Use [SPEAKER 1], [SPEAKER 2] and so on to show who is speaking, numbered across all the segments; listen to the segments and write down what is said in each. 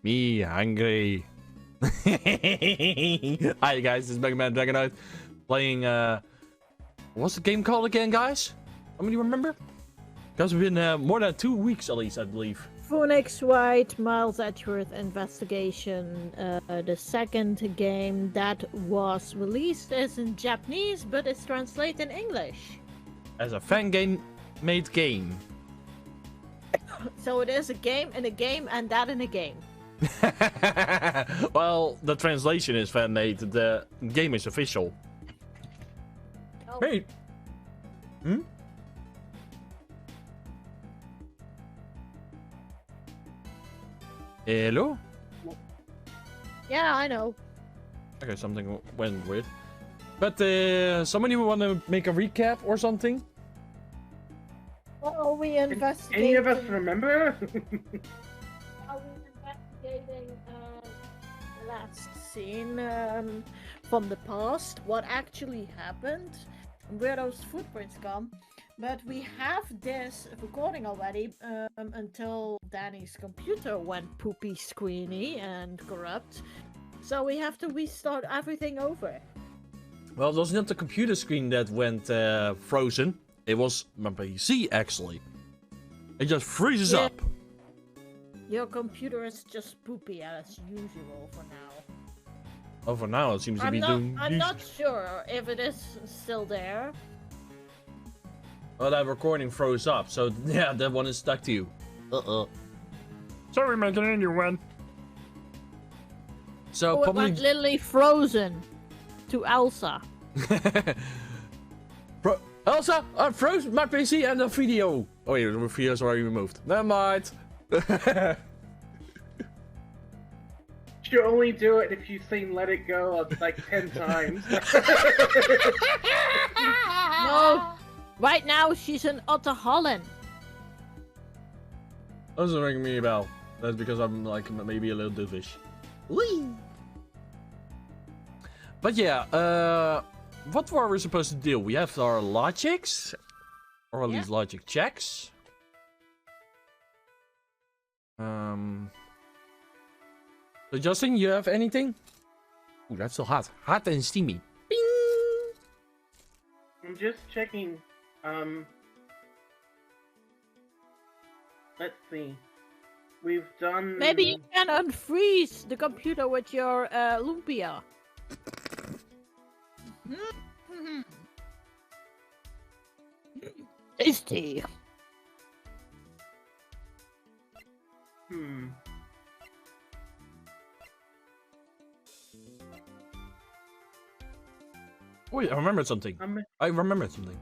[SPEAKER 1] Me hungry. Hi guys, this is MegaDragonoid playing what's the game called again, guys? Somebody remember? Because it's been more than 2 weeks at least, I believe.
[SPEAKER 2] Phoenix White Miles Edgeworth Investigation, the second game that was released is in Japanese but is translated in English.
[SPEAKER 1] As a fan game made game.
[SPEAKER 2] So it is a game in a game and that in a game.
[SPEAKER 1] Well, the translation is fan made, the game is official.
[SPEAKER 2] Oh.
[SPEAKER 1] Hey. Hmm? Hello?
[SPEAKER 2] Yeah, I know.
[SPEAKER 1] Okay, something went weird. But somebody want to make a recap or something?
[SPEAKER 2] Well, we investigated.
[SPEAKER 3] Any of us remember?
[SPEAKER 2] Are we investigating the last scene from the past? What actually happened? Where those footprints come? But we have this recording already until Danny's computer went poopy squeeny and corrupt. So we have to restart everything over.
[SPEAKER 1] Well, it was not the computer screen that went frozen. It was my PC, actually. It just freezes up.
[SPEAKER 2] Your computer is just poopy as usual for now.
[SPEAKER 1] Oh, for now it seems to be doing...
[SPEAKER 2] I'm not sure if it is still there.
[SPEAKER 1] Well, that recording froze up, so yeah, that one is stuck to you. Sorry, making a new one. So,
[SPEAKER 2] it
[SPEAKER 1] probably...
[SPEAKER 2] went literally frozen to Elsa.
[SPEAKER 1] Elsa, I froze my PC and the video. Oh wait, the video is already removed. Never mind.
[SPEAKER 3] You only do it if you've seen Let It Go like 10 times.
[SPEAKER 2] No, right now she's in Otter Holland.
[SPEAKER 1] Doesn't ring me a bell. That's because I'm like maybe a little doofish. Whee! But yeah, what were we supposed to do? We have our logics, or at least logic checks. So Justin, you have anything? Ooh, that's so hot. Hot and steamy. Bing!
[SPEAKER 3] I'm just checking. Let's see. We've done...
[SPEAKER 2] Maybe you can unfreeze the computer with your Lumpia. Tasty.
[SPEAKER 1] Wait, I remembered something. I remembered something.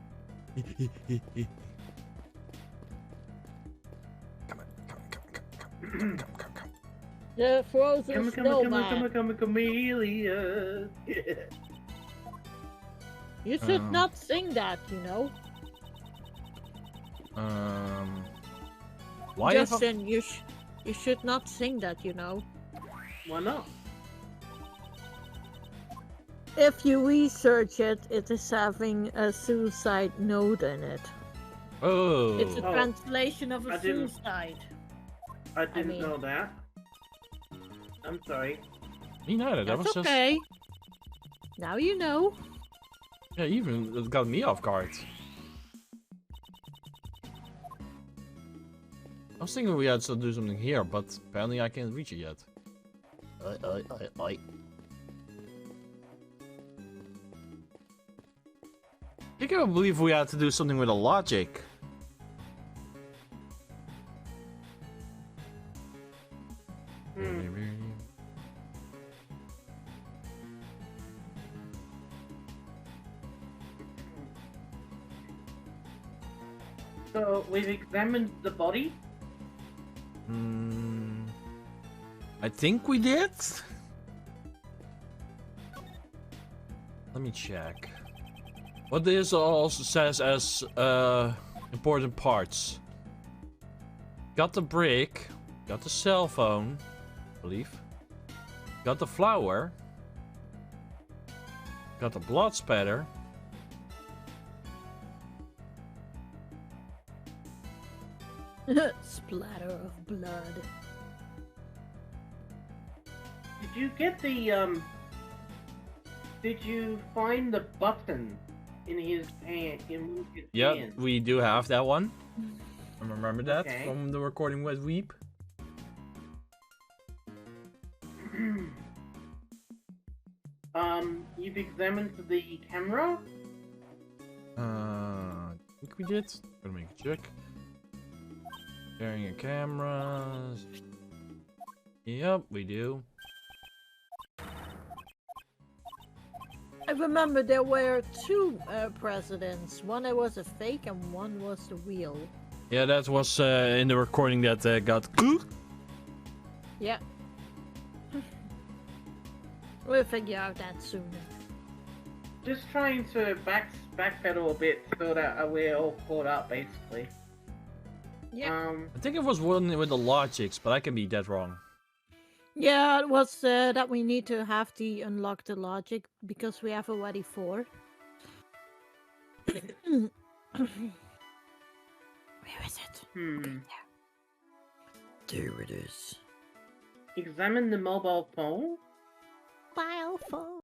[SPEAKER 1] Come on.
[SPEAKER 2] The frozen snowman.
[SPEAKER 3] Come, Camellia.
[SPEAKER 2] You should not sing that, you know.
[SPEAKER 1] Why?
[SPEAKER 2] Justin, you should not sing that, you know.
[SPEAKER 3] Why not?
[SPEAKER 2] If you research it, it is having a suicide note in it.
[SPEAKER 1] Oh.
[SPEAKER 2] It's a translation of a
[SPEAKER 3] didn't-
[SPEAKER 2] suicide.
[SPEAKER 3] I didn't know that. I'm sorry.
[SPEAKER 1] Me neither. That
[SPEAKER 2] That's
[SPEAKER 1] was just...
[SPEAKER 2] okay. Now you know.
[SPEAKER 1] Yeah, even it got me off guard. I was thinking we had to do something here, but apparently I can't reach it yet. I can't believe we had to do something with a logic.
[SPEAKER 3] So, we've examined the body?
[SPEAKER 1] I think we did. Let me check. What this also says as important parts. Got the brick, got the cell phone, I believe. Got the flower. Got the blood spatter.
[SPEAKER 2] Splatter of blood.
[SPEAKER 3] Did you get the Did you find the button in his hand? In his
[SPEAKER 1] Yep,
[SPEAKER 3] hand?
[SPEAKER 1] we do have that one. I remember that
[SPEAKER 3] Okay.
[SPEAKER 1] from the recording with Weep.
[SPEAKER 3] You've examined the camera?
[SPEAKER 1] I think we did. Gonna make a check. Carrying a camera. Yep, we do.
[SPEAKER 2] I remember there were two presidents. One that was a fake and one was the real.
[SPEAKER 1] Yeah, that was in the recording that got.
[SPEAKER 2] Yeah. We'll figure out that soon.
[SPEAKER 3] Just trying to backpedal a bit so that we're all caught up, basically.
[SPEAKER 2] Yeah.
[SPEAKER 1] I think it was one with the logics, but I can be dead wrong.
[SPEAKER 2] Yeah, it was that we need to have the unlock the logic because we have already 4. Where is it?
[SPEAKER 3] Hmm.
[SPEAKER 2] There it is.
[SPEAKER 3] Examine the mobile phone?
[SPEAKER 2] Mobile phone.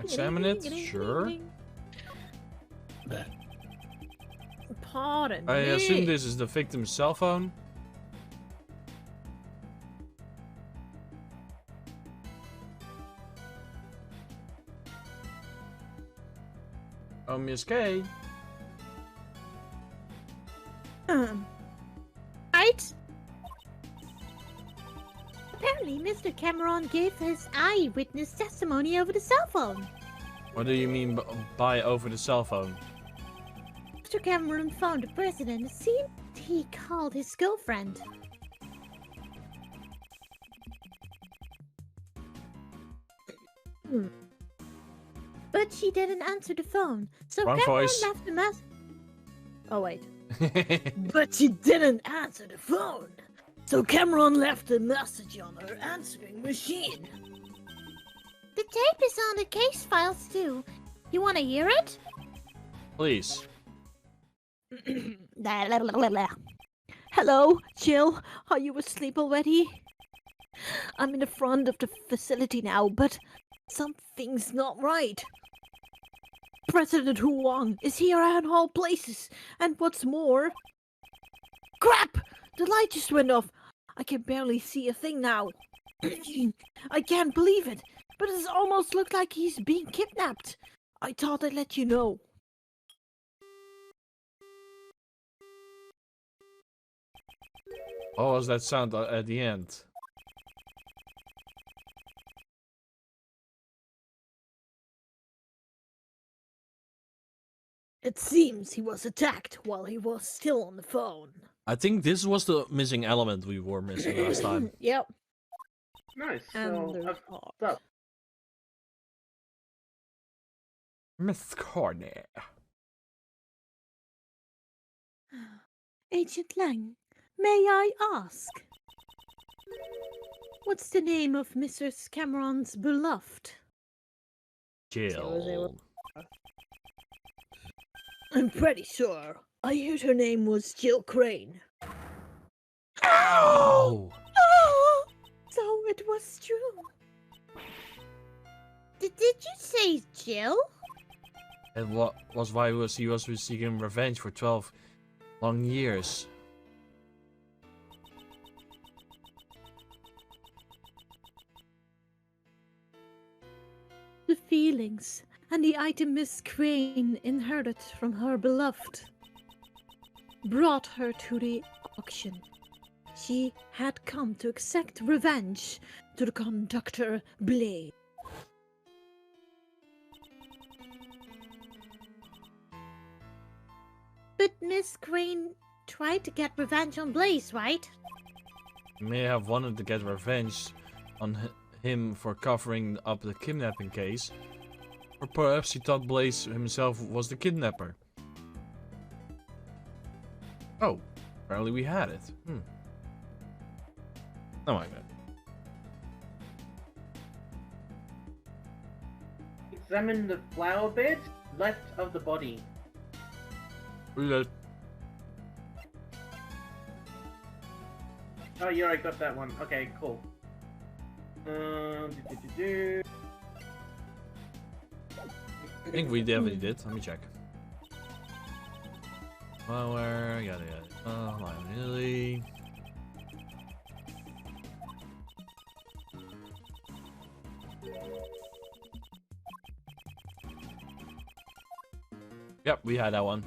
[SPEAKER 1] Examine it? Sure.
[SPEAKER 2] Pardon
[SPEAKER 1] I
[SPEAKER 2] me.
[SPEAKER 1] assume this is the victim's cell phone. Oh, Miss K.
[SPEAKER 2] Right? Apparently, Mr. Cameron gave his eyewitness testimony over the cell phone.
[SPEAKER 1] What do you mean by over the cell phone?
[SPEAKER 2] Mr. Cameron phoned the president. It seemed he called his girlfriend. But she didn't answer the phone, so
[SPEAKER 1] Wrong
[SPEAKER 2] Cameron
[SPEAKER 1] voice.
[SPEAKER 2] left a message. Oh wait. But she didn't answer the phone, so Cameron left a message on her answering machine. The tape is on the case files too. You want to hear it?
[SPEAKER 1] Please.
[SPEAKER 2] Hello, Jill. Are you asleep already? I'm in the front of the facility now, but something's not right. President Huang is here at all places, and what's more... Crap! The light just went off. I can barely see a thing now. I can't believe it, but it almost looked like he's being kidnapped. I thought I'd let you know.
[SPEAKER 1] What was that sound at the end?
[SPEAKER 2] It seems he was attacked while he was still on the phone.
[SPEAKER 1] I think this was the missing element we were missing last time.
[SPEAKER 2] Yep.
[SPEAKER 3] Nice.
[SPEAKER 2] And
[SPEAKER 3] So,
[SPEAKER 2] there's
[SPEAKER 3] what's
[SPEAKER 2] heart.
[SPEAKER 3] up?
[SPEAKER 1] Miss Corner.
[SPEAKER 2] Agent Lang, may I ask? What's the name of Mrs. Cameron's beloved?
[SPEAKER 1] Jill.
[SPEAKER 2] I'm pretty sure. I heard her name was Jill Crane.
[SPEAKER 1] Ow!
[SPEAKER 2] Oh, so it was true. Did you say Jill?
[SPEAKER 1] And what was why he was seeking revenge for 12 long years.
[SPEAKER 2] The feelings and the item Miss Crane inherited from her beloved brought her to the auction. She had come to exact revenge to the conductor Blade. But Miss Crane tried to get revenge on Blaze, right?
[SPEAKER 1] He may have wanted to get revenge on him for covering up the kidnapping case. Or perhaps he thought Blaze himself was the kidnapper. Oh, apparently we had it. Oh my god.
[SPEAKER 3] Examine the flower bed left of the body.
[SPEAKER 1] Lol.
[SPEAKER 3] Oh, you already got that one. Okay, cool. Do.
[SPEAKER 1] I think we definitely did. Let me check. Flower, yada yada. Lily. Yep, we had that one.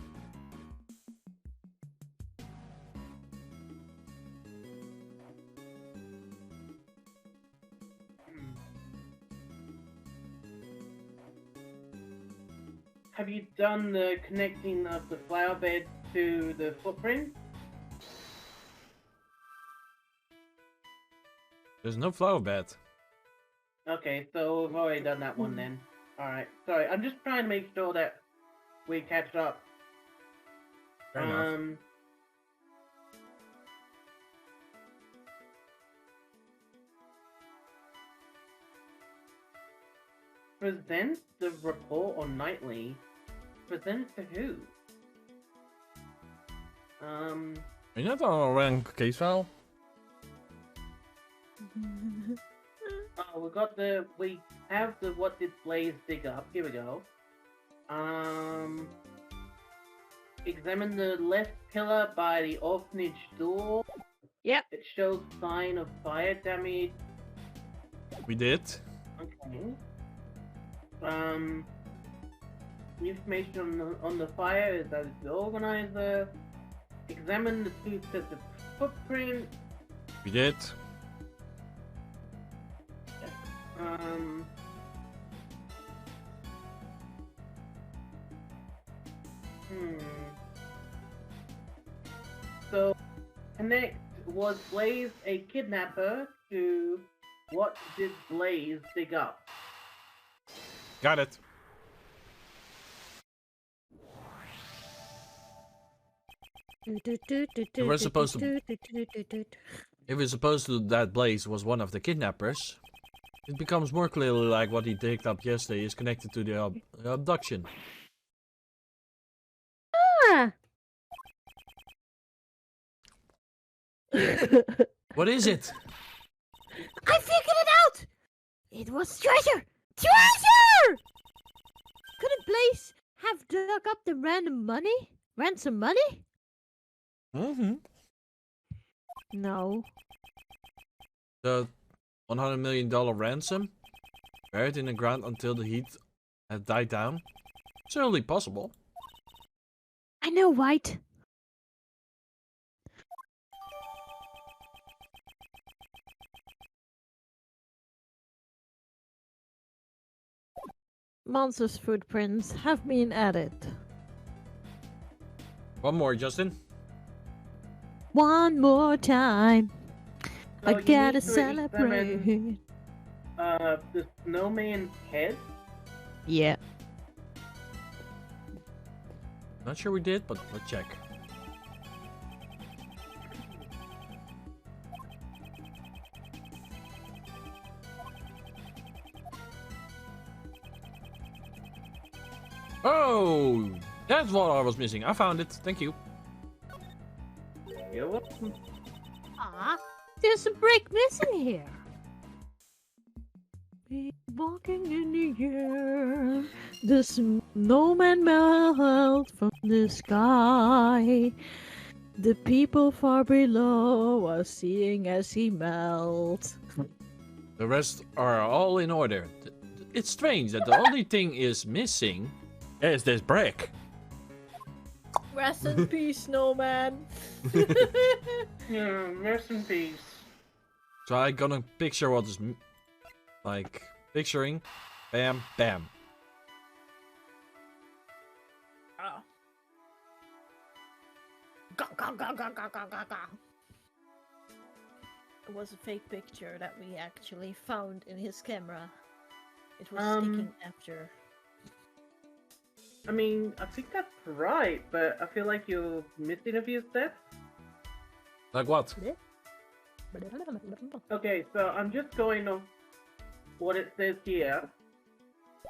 [SPEAKER 3] Have you done the connecting of the flower bed to the footprint?
[SPEAKER 1] There's no flower bed.
[SPEAKER 3] Okay, so we've already done that one then. Alright, sorry, I'm just trying to make sure that we catch up.
[SPEAKER 1] Fair enough.
[SPEAKER 3] Present the report on nightly. Present to who?
[SPEAKER 1] Are you not on a rank case file?
[SPEAKER 3] Oh, we have the what did Blaze dig up? Here we go. Examine the left pillar by the orphanage door.
[SPEAKER 2] Yep.
[SPEAKER 3] It shows sign of fire damage.
[SPEAKER 1] We did.
[SPEAKER 3] Okay. Information on the fire is that it's the organizer. Examine the two sets of footprint.
[SPEAKER 1] We did.
[SPEAKER 3] So, connect, was Blaze a kidnapper to what did Blaze dig up?
[SPEAKER 1] Got it. If we're supposed to that Blaze was one of the kidnappers, it becomes more clearly like what he digged up yesterday is connected to the abduction.
[SPEAKER 2] Ah.
[SPEAKER 1] What is it?
[SPEAKER 2] I figured it out! It was treasure! Treasure! Couldn't Blaze have dug up the ransom money?
[SPEAKER 1] Mm-hmm.
[SPEAKER 2] No.
[SPEAKER 1] The $100 million ransom? Buried in the ground until the heat had died down? Certainly possible.
[SPEAKER 2] I know, White. Monster's footprints have been added.
[SPEAKER 1] One more, Justin.
[SPEAKER 2] One more time.
[SPEAKER 3] So
[SPEAKER 2] I
[SPEAKER 3] you
[SPEAKER 2] gotta
[SPEAKER 3] need to
[SPEAKER 2] celebrate.
[SPEAKER 3] examine, the snowman's head.
[SPEAKER 2] Yeah.
[SPEAKER 1] Not sure we did, but let's check. Oh, that's what I was missing. I found it. Thank you.
[SPEAKER 3] You're welcome.
[SPEAKER 2] Ah, there's a brick missing here. Be walking in the air, the snowman melt from the sky. The people far below are seeing as he melts.
[SPEAKER 1] The rest are all in order. It's strange that the only thing is missing is this brick.
[SPEAKER 2] Rest in peace, snowman.
[SPEAKER 3] Yeah, rest in peace.
[SPEAKER 1] So I'm gonna picture what is like picturing. Bam, bam.
[SPEAKER 2] Oh. Ga, ga, ga, ga, ga, ga, ga, ga. It was a fake picture that we actually found in his camera. It was sticking after.
[SPEAKER 3] I mean, I think that's right, but I feel like you're missing a few steps.
[SPEAKER 1] Like what?
[SPEAKER 3] Okay, so I'm just going off what it says here.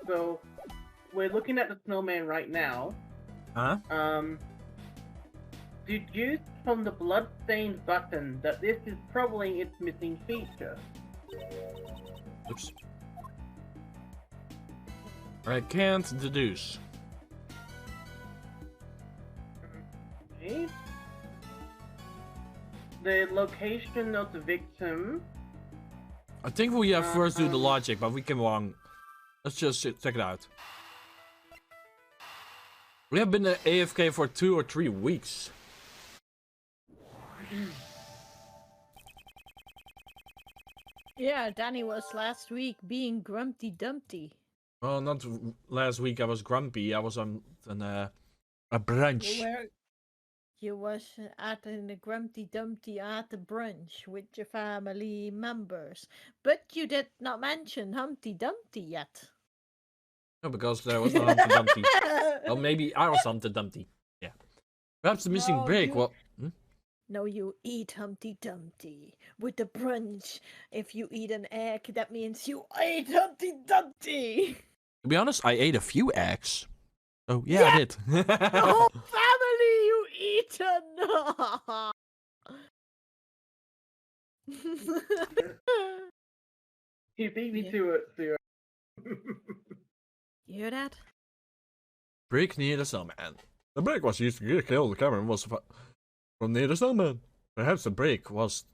[SPEAKER 3] So, we're looking at the snowman right now.
[SPEAKER 1] Huh?
[SPEAKER 3] Deduce from the blood-stained button that this is probably its missing feature.
[SPEAKER 1] Oops. I can't deduce.
[SPEAKER 3] Okay. The location of the victim.
[SPEAKER 1] I think we have first do the logic, but we can wrong. Let's just check it out. We have been AFK for 2 or 3 weeks.
[SPEAKER 2] Yeah, Danny was last week being Grumpty Dumpty.
[SPEAKER 1] Well, not last week. I was grumpy. I was on a brunch.
[SPEAKER 2] You was at the Grumpty Dumpty at the brunch with your family members, but you did not mention Humpty Dumpty yet.
[SPEAKER 1] No, because there was no Humpty Dumpty. Well, maybe I was Humpty Dumpty. Yeah. Perhaps the missing
[SPEAKER 2] No,
[SPEAKER 1] brick.
[SPEAKER 2] you-
[SPEAKER 1] Well,
[SPEAKER 2] No, you eat Humpty Dumpty with the brunch. If you eat an egg, that means you ate Humpty Dumpty.
[SPEAKER 1] to be honest, I ate a few eggs. Oh yeah, I did.
[SPEAKER 2] The whole family you eaten.
[SPEAKER 3] He beat me
[SPEAKER 2] Yeah.
[SPEAKER 3] to it, Zero.
[SPEAKER 2] You hear that?
[SPEAKER 1] Brick near the snowman. The brick was used to kill the Cameron was from near the snowman. Perhaps the brick was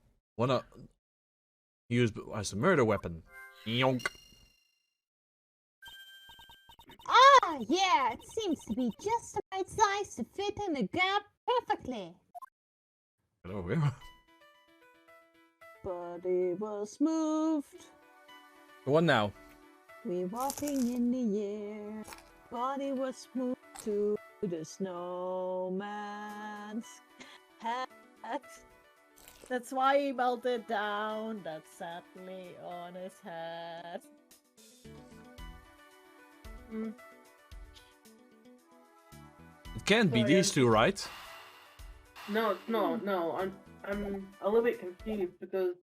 [SPEAKER 1] used as a murder weapon. Yonk.
[SPEAKER 4] Ah, yeah, it seems to be just the right size to fit in the gap perfectly.
[SPEAKER 1] Hello, yeah.
[SPEAKER 4] Body was moved.
[SPEAKER 1] What now?
[SPEAKER 4] We walking in the air. Body was moved to the snowman's hat.
[SPEAKER 2] That's why he melted down. That's sadly on his head.
[SPEAKER 1] It can't be
[SPEAKER 3] Sorry,
[SPEAKER 1] these two, right?
[SPEAKER 3] No, it's not. No, I'm a little bit confused because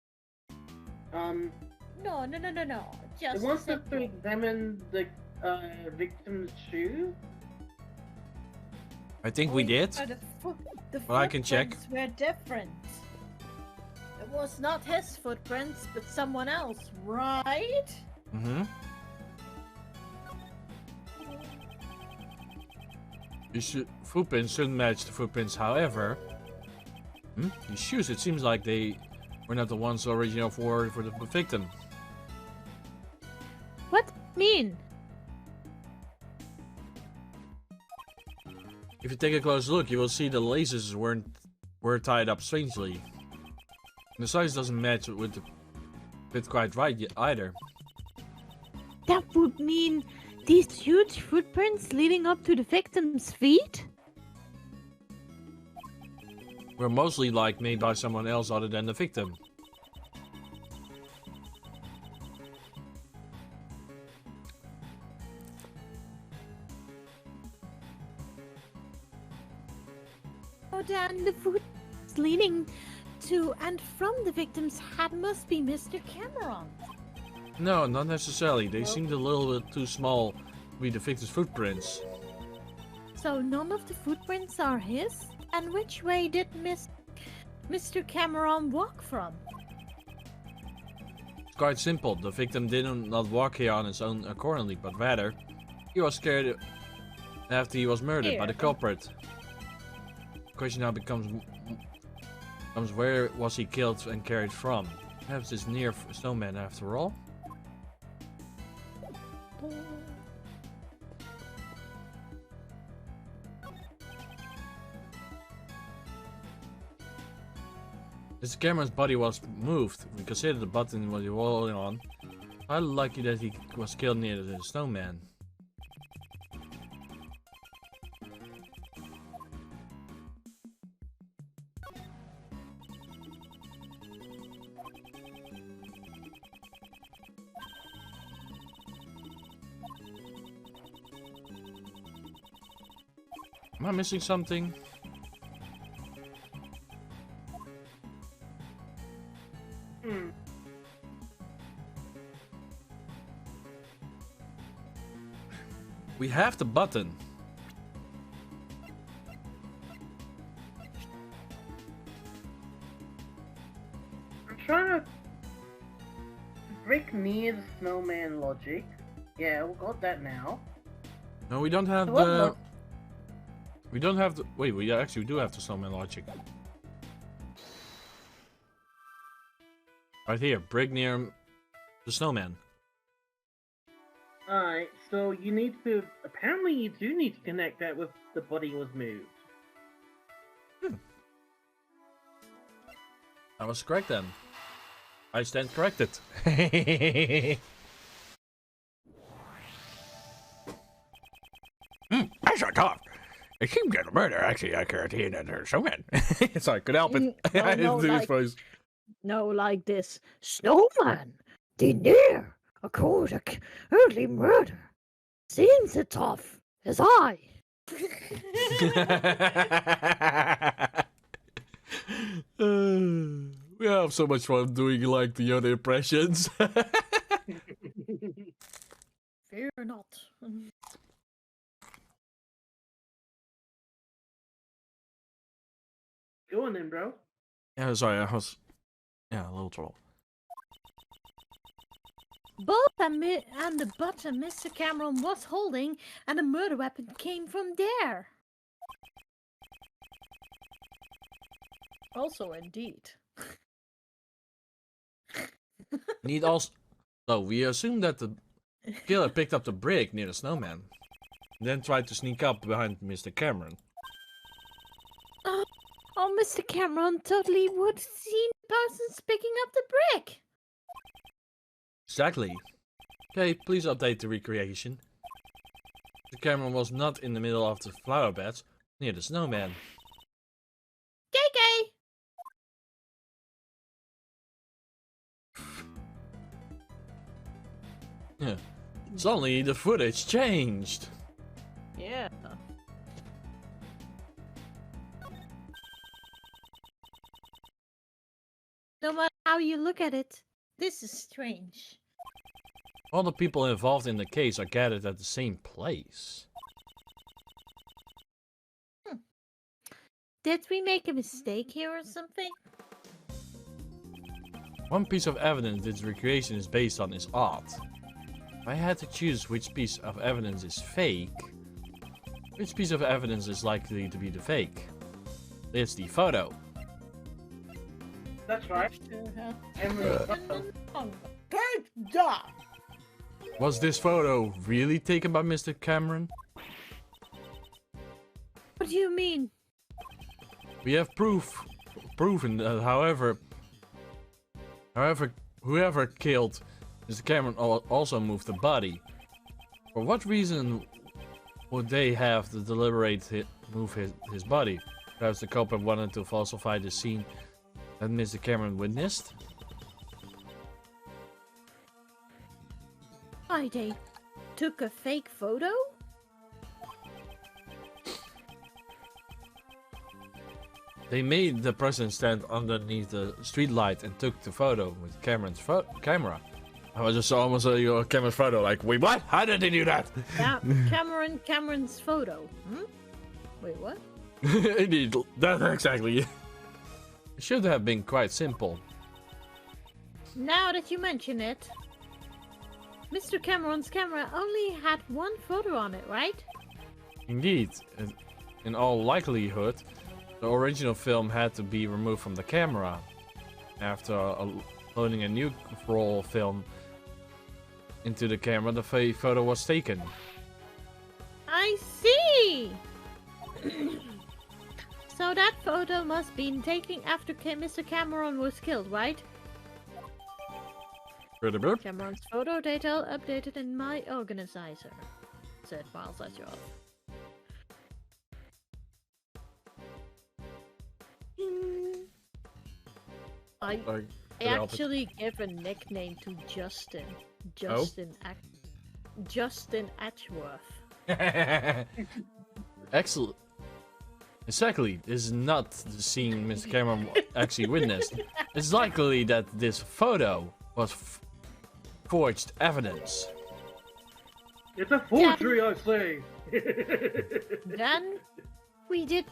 [SPEAKER 2] No.
[SPEAKER 3] it
[SPEAKER 2] Just
[SPEAKER 3] wants us to
[SPEAKER 2] simple.
[SPEAKER 3] examine the victim's shoe.
[SPEAKER 1] I think we did.
[SPEAKER 2] The
[SPEAKER 1] Well, I can check.
[SPEAKER 2] footprints were different. It was not his footprints, but someone else, right?
[SPEAKER 1] Mm-hmm. Footprints shouldn't match the footprints, however. These shoes, it seems like they were not the ones original for the victim.
[SPEAKER 2] What mean?
[SPEAKER 1] If you take a close look, you will see the laces were tied up strangely. And the size doesn't match with the fit quite right either.
[SPEAKER 5] That would mean these huge footprints leading up to the victim's feet?
[SPEAKER 1] Were mostly like made by someone else other than the victim.
[SPEAKER 5] Oh, then the footprints leading to and from the victim's head must be Mr. Cameron.
[SPEAKER 1] No, not necessarily. They seemed a little bit too small to be the victim's footprints.
[SPEAKER 5] So none of the footprints are his? And which way did Mr. Cameron walk from?
[SPEAKER 1] It's quite simple. The victim did not walk here on his own accordingly, but rather he was scared after he was murdered by the culprit. The question now becomes where was he killed and carried from? Perhaps it's near snowman after all. Mr. Cameron's body was moved. We consider the button was rolling on. Highly likely that he was killed near the snowman. Am I missing something? We have the button.
[SPEAKER 3] I'm trying to brick near the snowman logic. Yeah, we got that now.
[SPEAKER 1] No, we don't have
[SPEAKER 3] So what
[SPEAKER 1] the...
[SPEAKER 3] lo-
[SPEAKER 1] We don't have the... Wait, we actually do have the snowman logic. Right here, brick near the snowman.
[SPEAKER 3] Alright, so you need to... Apparently you do need to connect that with the body was moved.
[SPEAKER 1] I was correct then. I stand corrected. That's not tough. It seems that the murder actually occurred here in the snowman. Sorry, couldn't help it. I didn't do his voice.
[SPEAKER 2] No, like this. Snowman! The near occurred a early murder. Seems as tough as I.
[SPEAKER 1] We have so much fun doing like the other impressions.
[SPEAKER 2] Fear not.
[SPEAKER 3] Go on then, bro.
[SPEAKER 1] Yeah, sorry, I was... Yeah, a little troll.
[SPEAKER 5] Both and the button Mr. Cameron was holding and the murder weapon came from there.
[SPEAKER 2] Also, indeed.
[SPEAKER 1] Need also... So, we assume that the killer picked up the brick near the snowman. Then tried to sneak up behind Mr. Cameron.
[SPEAKER 5] Oh, Mr. Cameron totally would see the person picking up the brick.
[SPEAKER 1] Exactly. Okay, please update the recreation. Mr. Cameron was not in the middle of the flower beds near the snowman.
[SPEAKER 5] KK.
[SPEAKER 1] Yeah. Suddenly the footage changed.
[SPEAKER 2] Yeah.
[SPEAKER 5] No matter how you look at it, this is strange.
[SPEAKER 1] All the people involved in the case are gathered at the same place.
[SPEAKER 5] Did we make a mistake here or something?
[SPEAKER 1] One piece of evidence this recreation is based on is odd. If I had to choose which piece of evidence is fake, which piece of evidence is likely to be the fake? It's the photo.
[SPEAKER 3] That's right.
[SPEAKER 2] Good job!
[SPEAKER 1] Was this photo really taken by Mr. Cameron?
[SPEAKER 5] What do you mean?
[SPEAKER 1] We have proven that however whoever killed Mr. Cameron also moved the body. For what reason would they have to deliberate move his body? Perhaps the culprit wanted to falsify the scene that Mr. Cameron witnessed?
[SPEAKER 5] Why, they took a fake photo?
[SPEAKER 1] They made the person stand underneath the streetlight and took the photo with Cameron's camera. I was just almost your Cameron's photo, like, wait, what? How did they do that?
[SPEAKER 2] Yeah, Cameron's photo. Hmm? Wait, what?
[SPEAKER 1] Indeed, that's exactly it. It should have been quite simple.
[SPEAKER 5] Now that you mention it, Mr. Cameron's camera only had one photo on it, right?
[SPEAKER 1] Indeed, in all likelihood, the original film had to be removed from the camera. After loading a new roll film into the camera, the photo was taken.
[SPEAKER 5] I see! So that photo must be taken after Mr. Cameron was killed, right? Cameron's photo data updated in my organizer. Said files as yours. I actually give a nickname to Justin. Justin Edgeworth.
[SPEAKER 1] Excellent. Exactly. This is not the scene Mr. Cameron actually witnessed. It's likely that this photo was forged evidence.
[SPEAKER 3] It's a forgery, I say!
[SPEAKER 5] Then, where did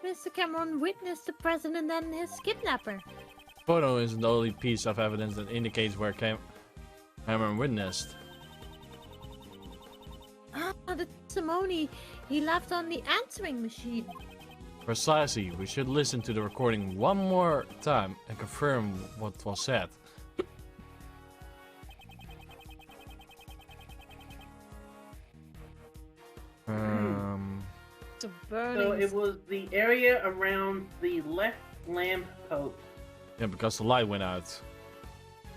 [SPEAKER 5] Mr. Cameron witness the president and his kidnapper?
[SPEAKER 1] Photo is the only piece of evidence that indicates where Cameron witnessed.
[SPEAKER 5] Ah, the testimony he left on the answering machine.
[SPEAKER 1] Precisely. We should listen to the recording one more time and confirm what was said.
[SPEAKER 2] The burning.
[SPEAKER 3] So it was the area around the left lamp post.
[SPEAKER 1] Yeah, because the light went out.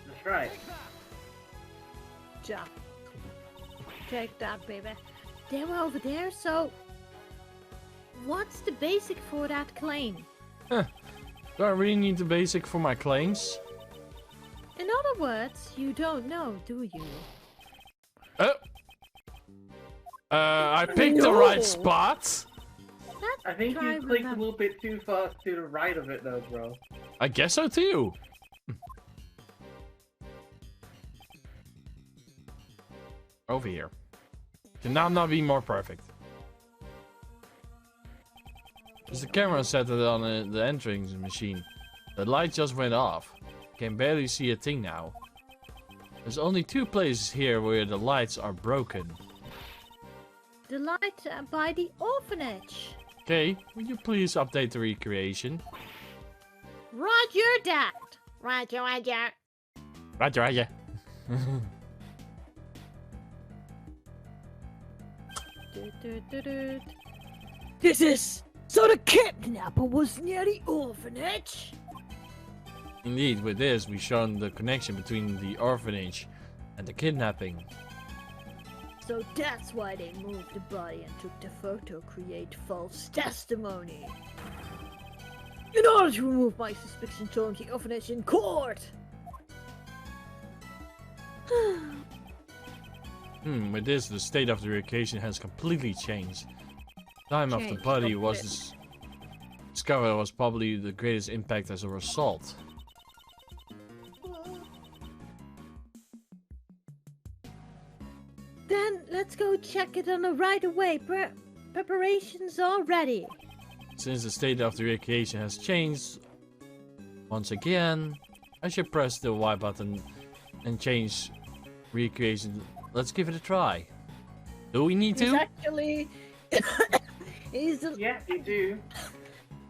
[SPEAKER 3] That's right.
[SPEAKER 2] Jack.
[SPEAKER 5] Take that, baby. They were over there, so... What's the basic for that claim?
[SPEAKER 1] Do I really need the basic for my claims?
[SPEAKER 5] In other words, you don't know, do you?
[SPEAKER 1] I picked the right spot.
[SPEAKER 3] I think
[SPEAKER 5] Try
[SPEAKER 3] you clicked a
[SPEAKER 5] remember.
[SPEAKER 3] little bit too far to the right of it though, bro.
[SPEAKER 1] I guess so too. Over here. Can now not be more perfect. As the camera set it on the entering machine, the light just went off. Can barely see a thing now. There's only 2 places here where the lights are broken.
[SPEAKER 5] The light by the orphanage.
[SPEAKER 1] Okay, will you please update the recreation?
[SPEAKER 5] Roger that. Roger, roger.
[SPEAKER 1] Roger, roger.
[SPEAKER 5] This is... So the kidnapper was near the orphanage?
[SPEAKER 1] Indeed, with this, we've shown the connection between the orphanage and the kidnapping.
[SPEAKER 5] So that's why they moved the body and took the photo, create false testimony. In order to remove my suspicion towards the orphanage in court.
[SPEAKER 1] With this, the state of the recreation has completely changed. Time of the
[SPEAKER 2] Changed
[SPEAKER 1] body
[SPEAKER 2] a
[SPEAKER 1] was
[SPEAKER 2] bit.
[SPEAKER 1] discovered was probably the greatest impact as a result.
[SPEAKER 5] Then let's go check it on the right away. Preparations are ready.
[SPEAKER 1] Since the state of the recreation has changed, once again, I should press the Y button and change recreation. Let's give it a try. Do we need
[SPEAKER 2] He's
[SPEAKER 1] to?
[SPEAKER 2] actually.
[SPEAKER 3] Yeah, you do.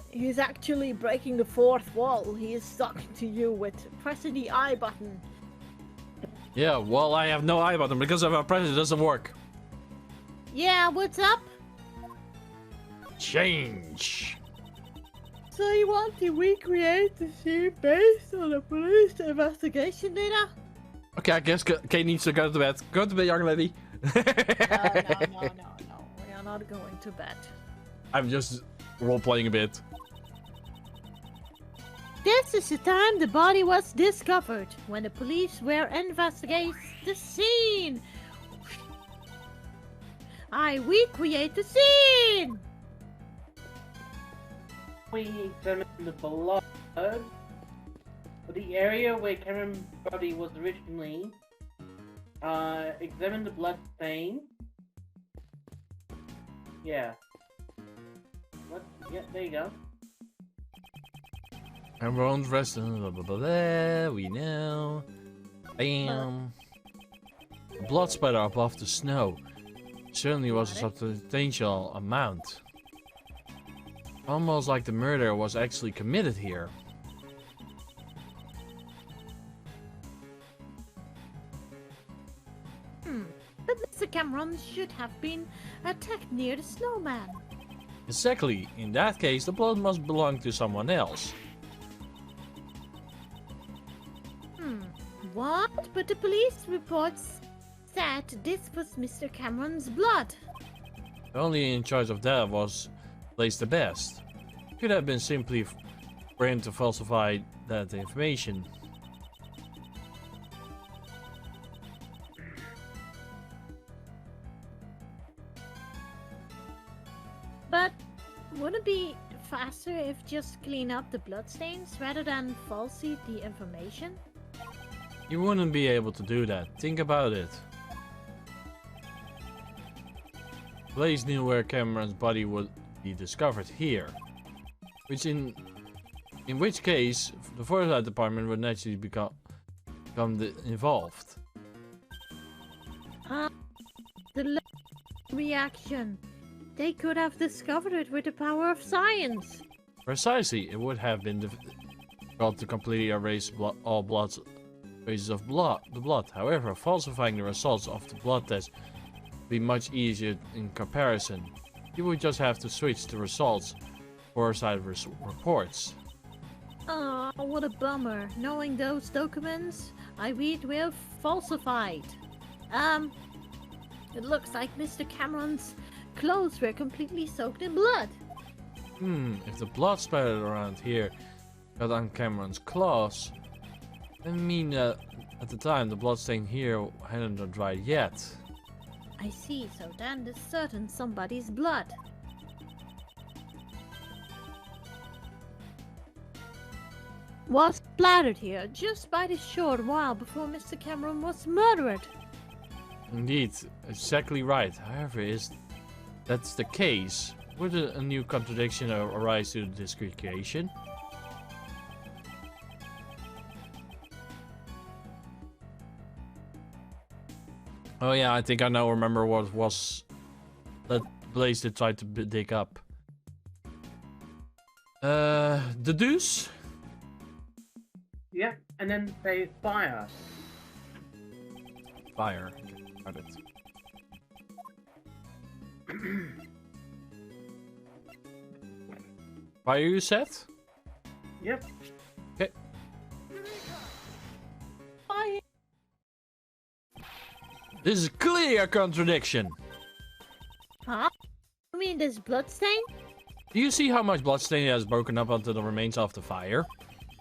[SPEAKER 2] He's actually breaking the 4th wall. He is talking to you with pressing the I button.
[SPEAKER 1] Yeah, well, I have no I button because if I press it, it doesn't work.
[SPEAKER 5] Yeah, what's up?
[SPEAKER 1] Change.
[SPEAKER 2] So you want to recreate the scene based on the police investigation data?
[SPEAKER 1] Okay, I guess Kate needs to go to bed. Go to bed, young lady.
[SPEAKER 2] No. We are not going to bed.
[SPEAKER 1] I'm just role-playing a bit.
[SPEAKER 5] This is the time the body was discovered, when the police were investigating the scene. I recreate the scene.
[SPEAKER 3] We examined the blood for the area where Cameron's body was originally. Examined the blood stain. Yeah. What? Yeah, there you go.
[SPEAKER 1] Everyone's resting. Blah, blah, blah, blah. We know. Bam. The blood splatter above the snow. Certainly was a substantial amount. Almost like the murder was actually committed here.
[SPEAKER 5] But Mr. Cameron should have been attacked near the snowman.
[SPEAKER 1] Exactly. In that case, the blood must belong to someone else.
[SPEAKER 5] What? But the police reports said this was Mr. Cameron's blood.
[SPEAKER 1] The only in charge of that was placed the best. Could have been simply for him to falsify that information.
[SPEAKER 5] But wouldn't it be faster if just clean up the bloodstains rather than falsify the information?
[SPEAKER 1] You wouldn't be able to do that. Think about it. Blaze knew where Cameron's body would be discovered here, which in In which case, the foresight department would naturally become involved.
[SPEAKER 5] The reaction. They could have discovered it with the power of science.
[SPEAKER 1] Precisely, it would have been difficult to completely erase all traces of the blood. However, falsifying the results of the blood test would be much easier in comparison. You would just have to switch the results for side reports.
[SPEAKER 5] Ah, what a bummer. Knowing those documents I read were falsified. It looks like Mr. Cameron's clothes were completely soaked in blood.
[SPEAKER 1] If the blood spattered around here got on Cameron's clothes, I mean at the time the bloodstain here hadn't dried yet.
[SPEAKER 5] I see, so then it's certain somebody's blood. Was splattered here just by this short while before Mr. Cameron was murdered.
[SPEAKER 1] Indeed, exactly right. However, if that's the case, would a new contradiction arise to this creation? Oh yeah, I think I now remember what was that place they tried to dig up. The deuce?
[SPEAKER 3] Yep, and then they fire.
[SPEAKER 1] Fire. Got it. Fire, you said?
[SPEAKER 3] Yep.
[SPEAKER 1] Okay.
[SPEAKER 5] Fire.
[SPEAKER 1] This is clearly a contradiction.
[SPEAKER 5] Huh? You mean this bloodstain?
[SPEAKER 1] Do you see how much bloodstain has broken up onto the remains of the fire?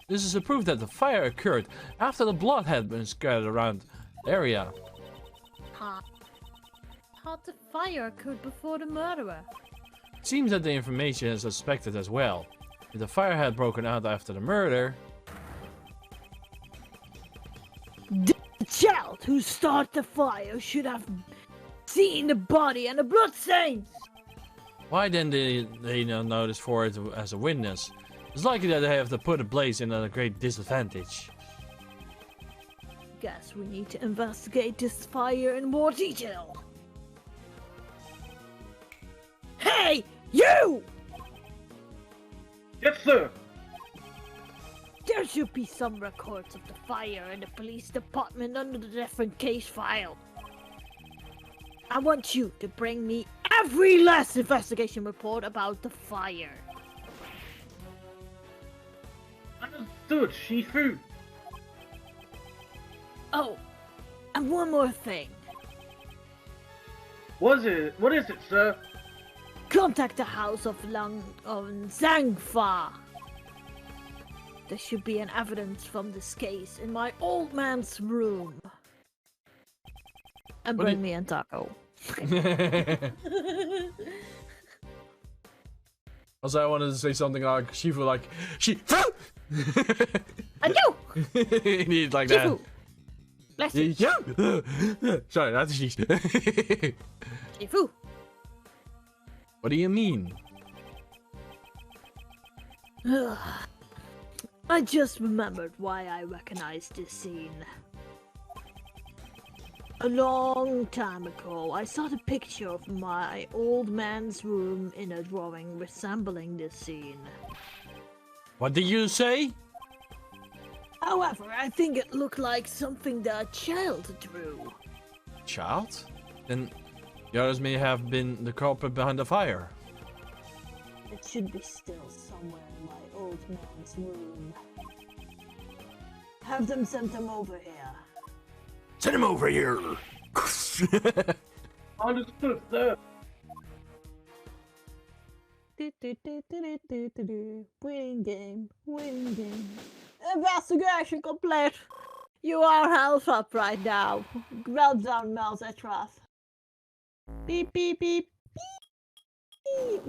[SPEAKER 1] This is a proof that the fire occurred after the blood had been scattered around the area.
[SPEAKER 5] Huh? How the fire occurred before the murderer?
[SPEAKER 1] It seems that the information is suspected as well. If the fire had broken out after the murder...
[SPEAKER 5] The child who started the fire should have seen the body and the bloodstains!
[SPEAKER 1] Why then did they not notice for it as a witness? It's likely that they have to put a blaze in at a great disadvantage.
[SPEAKER 5] Guess we need to investigate this fire in more detail. Hey, you!
[SPEAKER 3] Yes, sir.
[SPEAKER 5] There should be some records of the fire in the police department under the different case file. I want you to bring me every last investigation report about the fire.
[SPEAKER 3] Understood, Shifu.
[SPEAKER 5] Oh, and one more thing.
[SPEAKER 3] What is it, sir?
[SPEAKER 5] Contact the house of Zhangfa. There should be an evidence from this case in my old man's room. And bring me a taco.
[SPEAKER 1] Also, I wanted to say something like Shifu, like Shifu.
[SPEAKER 5] I do.
[SPEAKER 1] You need like
[SPEAKER 5] Shifu.
[SPEAKER 1] that.
[SPEAKER 5] Bless you.
[SPEAKER 1] Yeah. Sorry, that's Shifu.
[SPEAKER 5] Shifu.
[SPEAKER 1] What do you mean?
[SPEAKER 5] I just remembered why I recognized this scene. A long time ago, I saw the picture of my old man's room in a drawing resembling this scene.
[SPEAKER 1] What did you say?
[SPEAKER 5] However, I think it looked like something that a child drew.
[SPEAKER 1] Child? Then the others may have been the culprit behind the fire.
[SPEAKER 4] It should be still somewhere in my old man's room. Have them send them over here.
[SPEAKER 1] Send him over here!
[SPEAKER 3] Understood, sir.
[SPEAKER 4] Winning game, winning game. Investigation complete.
[SPEAKER 5] You are half up right now.
[SPEAKER 4] Meltdown, Edgeworth. Beep, beep, beep, beep.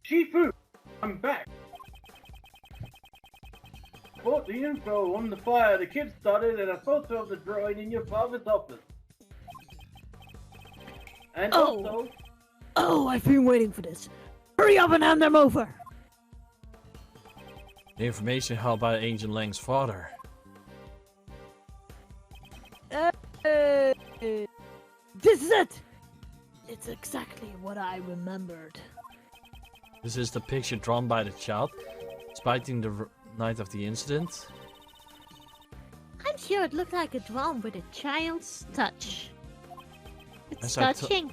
[SPEAKER 3] Shifu, I'm back. Bought the info on the fire the kids started and a photo of the drawing in your father's office. And
[SPEAKER 5] Oh.
[SPEAKER 3] also,
[SPEAKER 5] Oh, I've been waiting for this. Hurry up and hand them over.
[SPEAKER 1] The information held by Ancient Lang's father.
[SPEAKER 5] This is it. It's exactly what I remembered.
[SPEAKER 1] This is the picture drawn by the child, spiting the night of the incident.
[SPEAKER 4] I'm sure it looked like a drawing with a child's touch. It's
[SPEAKER 1] Yes, I
[SPEAKER 4] touching.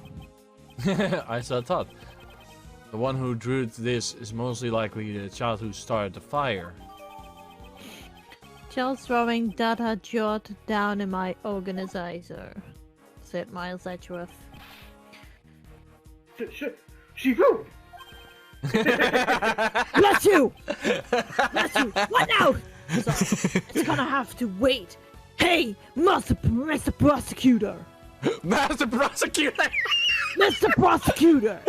[SPEAKER 1] I thought. The one who drew this is mostly likely the child who started the fire.
[SPEAKER 4] Child's drawing data jotted down in my organizer, said Miles Edgeworth.
[SPEAKER 3] Shifu!
[SPEAKER 5] Bless you! Bless you! What now? So, it's gonna have to wait. Hey, Mr. Prosecutor!
[SPEAKER 1] Master Prosecutor!
[SPEAKER 5] Mr. Prosecutor!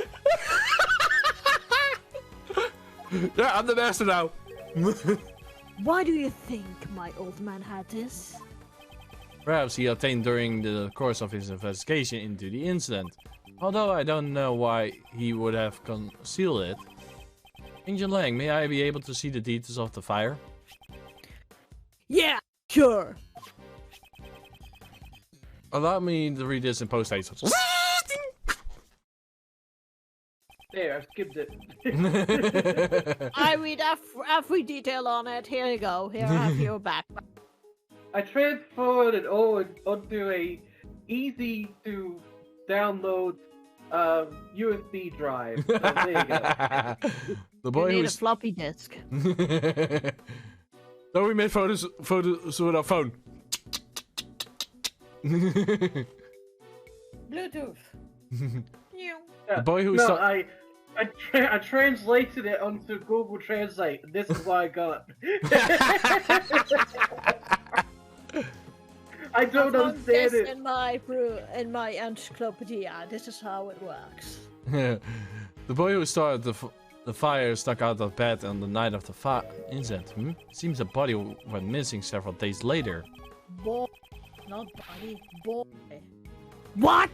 [SPEAKER 1] Yeah, I'm the master now.
[SPEAKER 5] Why do you think my old man had this?
[SPEAKER 1] Perhaps he obtained during the course of his investigation into the incident. Although I don't know why he would have concealed it. Ancient Lang, may I be able to see the details of the fire?
[SPEAKER 5] Yeah, sure.
[SPEAKER 1] Allow me to read this in post-haste.
[SPEAKER 3] There, I skipped it.
[SPEAKER 5] I read every detail on it. Here you go. Here I have your back.
[SPEAKER 3] I transferred it all onto a easy to download USB drive. So there you go.
[SPEAKER 1] The boy
[SPEAKER 5] You need a
[SPEAKER 1] who's...
[SPEAKER 5] floppy disk.
[SPEAKER 1] So we made photos with our phone.
[SPEAKER 2] Bluetooth.
[SPEAKER 1] The boy who
[SPEAKER 3] No,
[SPEAKER 1] saw...
[SPEAKER 3] I translated it onto Google Translate. This is what I got. I don't understand it.
[SPEAKER 2] In my encyclopedia, this is how it works.
[SPEAKER 1] The boy who started the fire stuck out of bed on the night of the incident. Seems the body went missing several days later.
[SPEAKER 2] Boy, not body, boy.
[SPEAKER 5] What?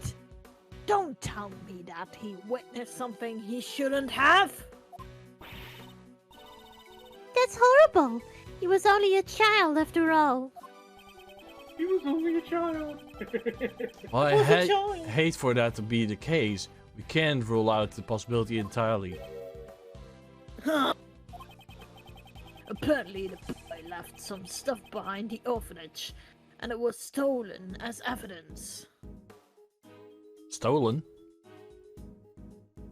[SPEAKER 5] Don't tell me that he witnessed something he shouldn't have.
[SPEAKER 4] That's horrible. He was only a child after all.
[SPEAKER 3] He was only a child.
[SPEAKER 1] Well, I
[SPEAKER 2] Was a child.
[SPEAKER 1] hate for that to be the case. We can't rule out the possibility entirely.
[SPEAKER 5] Apparently, the boy left some stuff behind the orphanage, and it was stolen as evidence.
[SPEAKER 1] Stolen?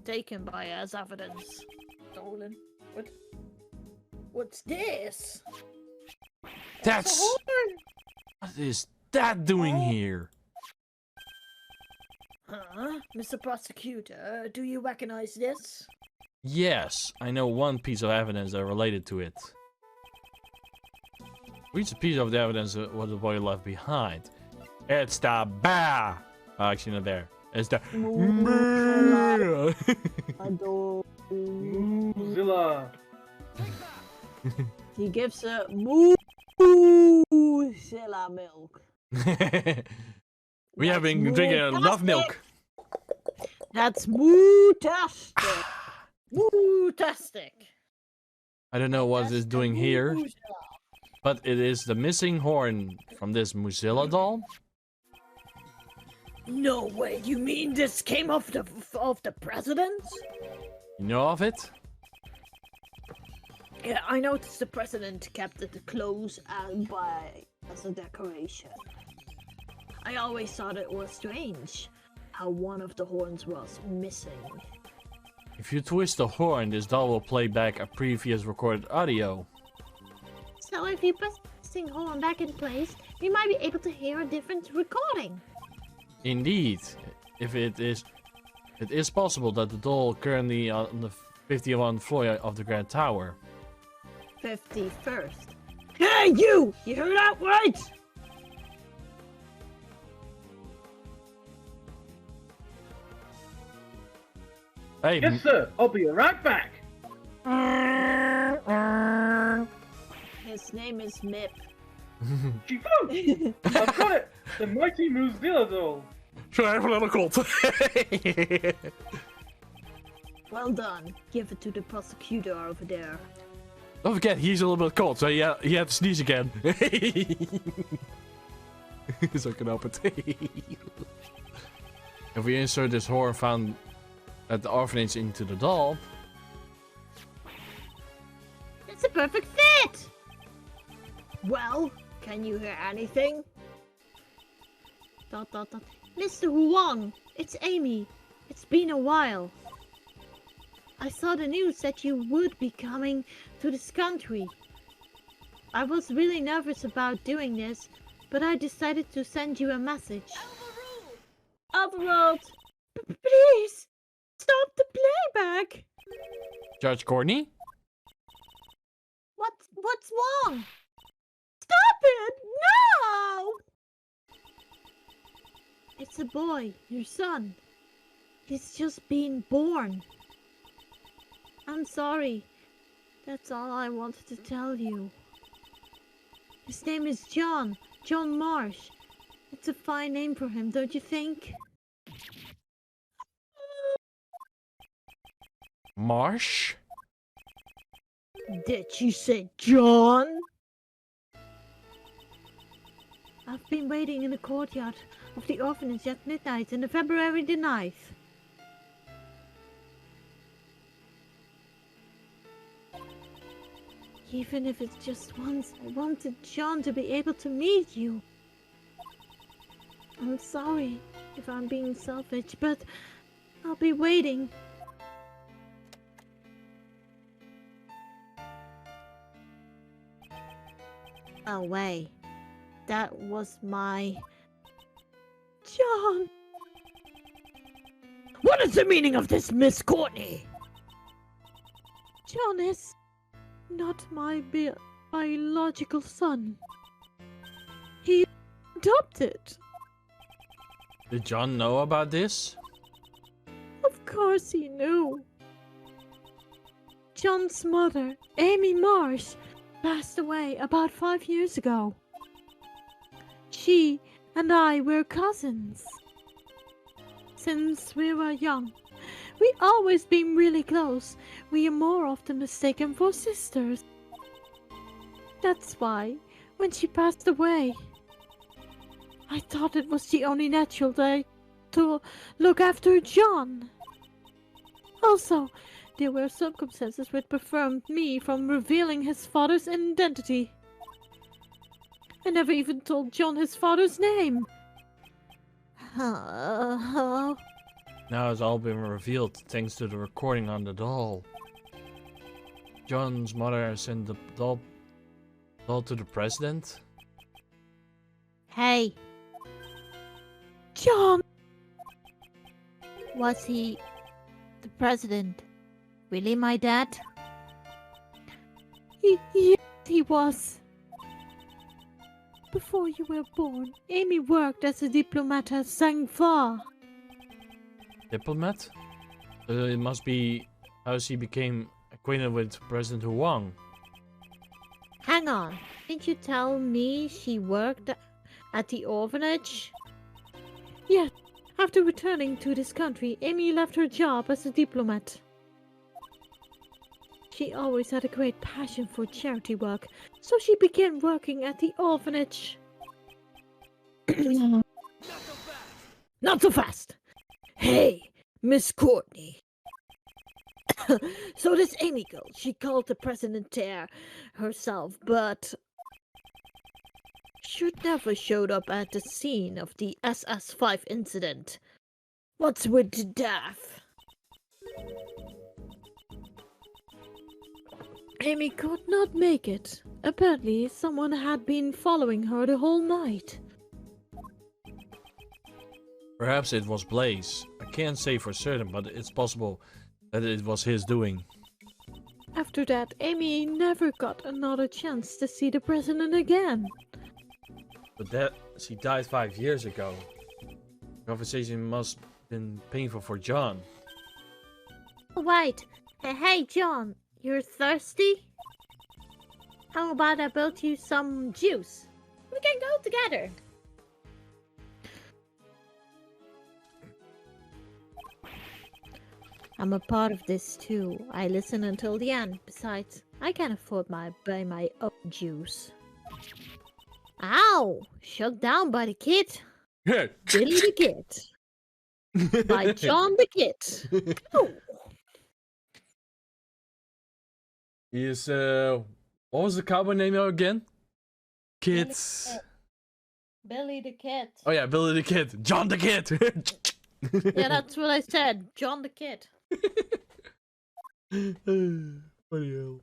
[SPEAKER 5] Taken by as evidence.
[SPEAKER 2] Stolen. What? What's this?
[SPEAKER 1] That's... What is that doing here?
[SPEAKER 5] Huh? Mr. Prosecutor, do you recognize this?
[SPEAKER 1] Yes, I know one piece of evidence that related to it. Which piece of the evidence what the boy left behind? It's the bear! Oh, actually not there. It's the bear!
[SPEAKER 3] Zilla.
[SPEAKER 5] He gives a Moozilla milk.
[SPEAKER 1] We have been drinking enough milk.
[SPEAKER 5] That's moo-tastic. Moo-tastic.
[SPEAKER 1] I don't know what it's doing here, but it is the missing horn from this Mozilla doll.
[SPEAKER 5] No way, you mean this came off the president?
[SPEAKER 1] You know of it?
[SPEAKER 5] Yeah, I noticed the president kept it close as a decoration. I always thought it was strange how one of the horns was missing.
[SPEAKER 1] If you twist the horn, this doll will play back a previous recorded audio.
[SPEAKER 4] So if you press the missing horn back in place, we might be able to hear a different recording.
[SPEAKER 1] Indeed, if it is possible that the doll currently on the 51st floor of the Grand Tower.
[SPEAKER 4] 51st.
[SPEAKER 5] Hey, you! You heard that right?
[SPEAKER 1] Hey,
[SPEAKER 3] Yes, sir. I'll be right back.
[SPEAKER 5] His name is Mip.
[SPEAKER 3] Shifu! I've got it. The mighty Muzilla doll.
[SPEAKER 1] So I have a little cold.
[SPEAKER 5] Well done. Give it to the prosecutor over there.
[SPEAKER 1] Don't forget, he's a little bit cold, so he had to sneeze again. So I can open it. If we insert this horn found at the orphanage into the doll.
[SPEAKER 5] It's a perfect fit! Well, can you hear anything? Dot dot dot. Mr. Huang, it's Amy. It's been a while. I saw the news that you would be coming to this country. I was really nervous about doing this, but I decided to send you a message. Overruled! Please! Stop the playback!
[SPEAKER 1] Judge Courtney?
[SPEAKER 5] What's wrong? Stop it! No! It's a boy, your son. He's just been born. I'm sorry. That's all I wanted to tell you. His name is John Marsh. It's a fine name for him, don't you think?
[SPEAKER 1] Marsh?
[SPEAKER 5] Did she say John? I've been waiting in the courtyard of the orphanage at midnight on February the 9th. Even if it's just once, I wanted John to be able to meet you. I'm sorry if I'm being selfish, but I'll be waiting. Oh wait, that was my John. What is the meaning of this, Miss Courtney? John is not my biological son. He's adopted.
[SPEAKER 1] Did John know about this?
[SPEAKER 5] Of course he knew. John's mother, Amy Marsh, passed away about 5 years ago. She and I were cousins. Since we were young, we always been really close. We are more often mistaken for sisters. That's why, when she passed away, I thought it was the only natural way to look after John. Also, there were circumstances which prevented me from revealing his father's identity. I never even told John his father's name.
[SPEAKER 1] Now it's all been revealed thanks to the recording on the doll. John's mother sent the doll to the president.
[SPEAKER 5] Hey. John! Was he the president? Really, my dad? Yes, he was. Before you were born, Amy worked as a diplomat at Sangfa.
[SPEAKER 1] Diplomat? It must be how she became acquainted with President Huang.
[SPEAKER 5] Hang on, didn't you tell me she worked at the orphanage? Yes, after returning to this country, Amy left her job as a diplomat. She always had a great passion for charity work, so she began working at the orphanage. Not so fast! Hey, Miss Courtney. So this Amy girl, she called the president there herself, but she never showed up at the scene of the SS5 incident. What's with the death? Amy could not make it. Apparently, someone had been following her the whole night.
[SPEAKER 1] Perhaps it was Blaze. I can't say for certain, but it's possible that it was his doing.
[SPEAKER 5] After that, Amy never got another chance to see the president again.
[SPEAKER 1] But that she died 5 years ago. The conversation must have been painful for John.
[SPEAKER 5] Wait, hey John, you're thirsty? How about I build you some juice? We can go together. I'm a part of this too. I listen until the end. Besides, I can afford buy my own juice. Ow! Shut down by the kid. Billy the Kid. By John the Kid. Oh.
[SPEAKER 1] He is, what was the cowboy name again? Kids.
[SPEAKER 2] Billy the Kid.
[SPEAKER 1] Oh yeah, Billy the Kid. John the Kid.
[SPEAKER 2] Yeah, that's what I said. John the Kid.
[SPEAKER 1] Funny hell.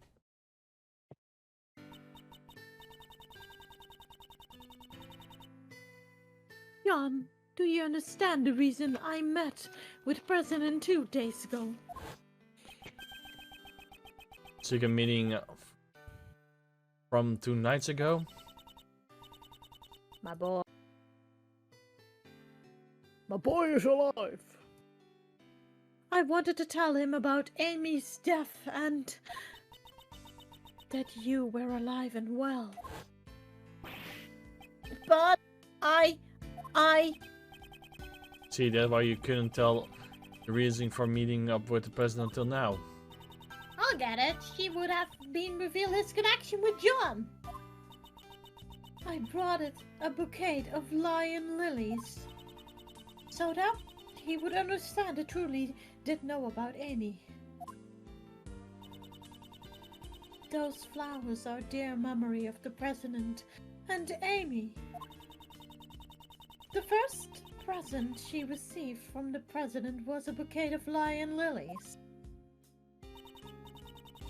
[SPEAKER 2] John, do you understand the reason I met with President 2 days ago?
[SPEAKER 1] Secret meeting from 2 nights ago.
[SPEAKER 2] My boy. My boy is alive. I wanted to tell him about Amy's death and that you were alive and well. But I...
[SPEAKER 1] See, that's why you couldn't tell the reason for meeting up with the president until now.
[SPEAKER 2] I'll get it. She would have been revealed his connection with John. I brought it a bouquet of lion lilies. So that he would understand that truly did know about Amy. Those flowers are dear memory of the president and Amy. The first present she received from the president was a bouquet of lion lilies.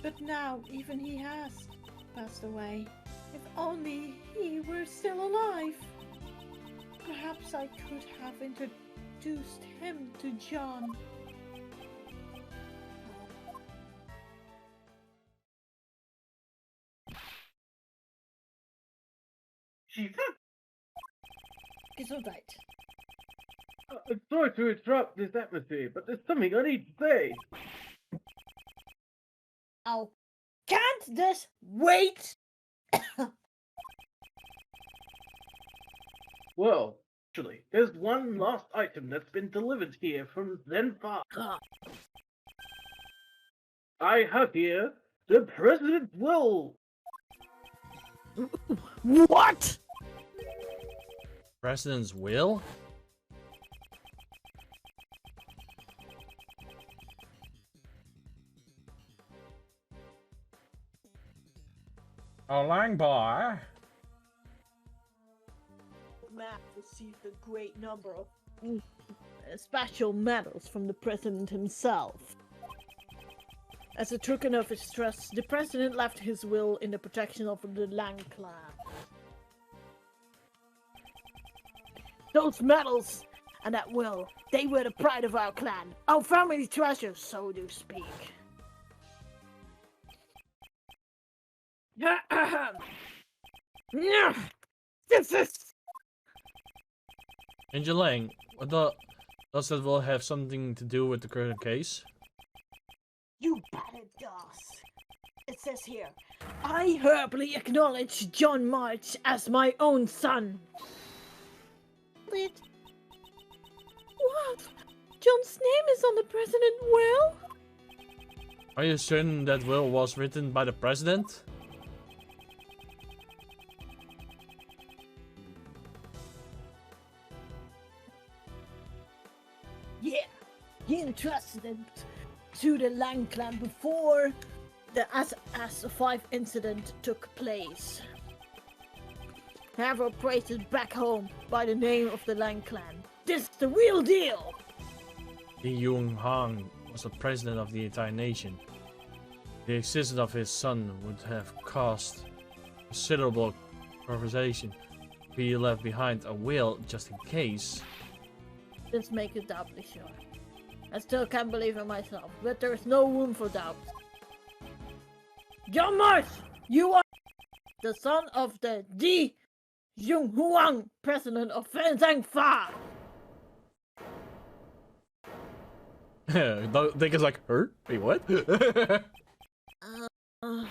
[SPEAKER 2] But now even he has passed away. If only he were still alive. Perhaps I could have introduced him to John.
[SPEAKER 3] Jesus!
[SPEAKER 2] Gesundheit.
[SPEAKER 3] I'm sorry to interrupt this atmosphere, but there's something I need to say.
[SPEAKER 2] Oh, can't this wait?
[SPEAKER 3] Well, actually, there's one last item that's been delivered here from Zenfar. I have here the President's will.
[SPEAKER 2] What?
[SPEAKER 1] President's will? A lang boy.
[SPEAKER 2] Matt received a great number of special medals from the president himself. As a token of his trust, the president left his will in the protection of the Lang clan. Those medals and that will, they were the pride of our clan, our family treasure, so to speak. This is...
[SPEAKER 1] Angel Lang, does that will have something to do with the current case?
[SPEAKER 2] You bet it does. It says here, I humbly acknowledge John March as my own son. What? John's name is on the president will?
[SPEAKER 1] Are you certain that will was written by the president?
[SPEAKER 2] Yeah, he entrusted it to the Lang clan before the S5 incident took place. Have operated back home by the name of the Lang clan. This is the real deal!
[SPEAKER 1] Li Yung Hang was the president of the entire nation. The existence of his son would have caused considerable conversation if he left behind a will just in case.
[SPEAKER 2] Let's make it doubly sure. I still can't believe it myself, but there is no room for doubt. John March, you are the son of the Di Jung Huang, president of Fenzhang Fa.
[SPEAKER 1] Think it's like, her? Wait, what?
[SPEAKER 2] John!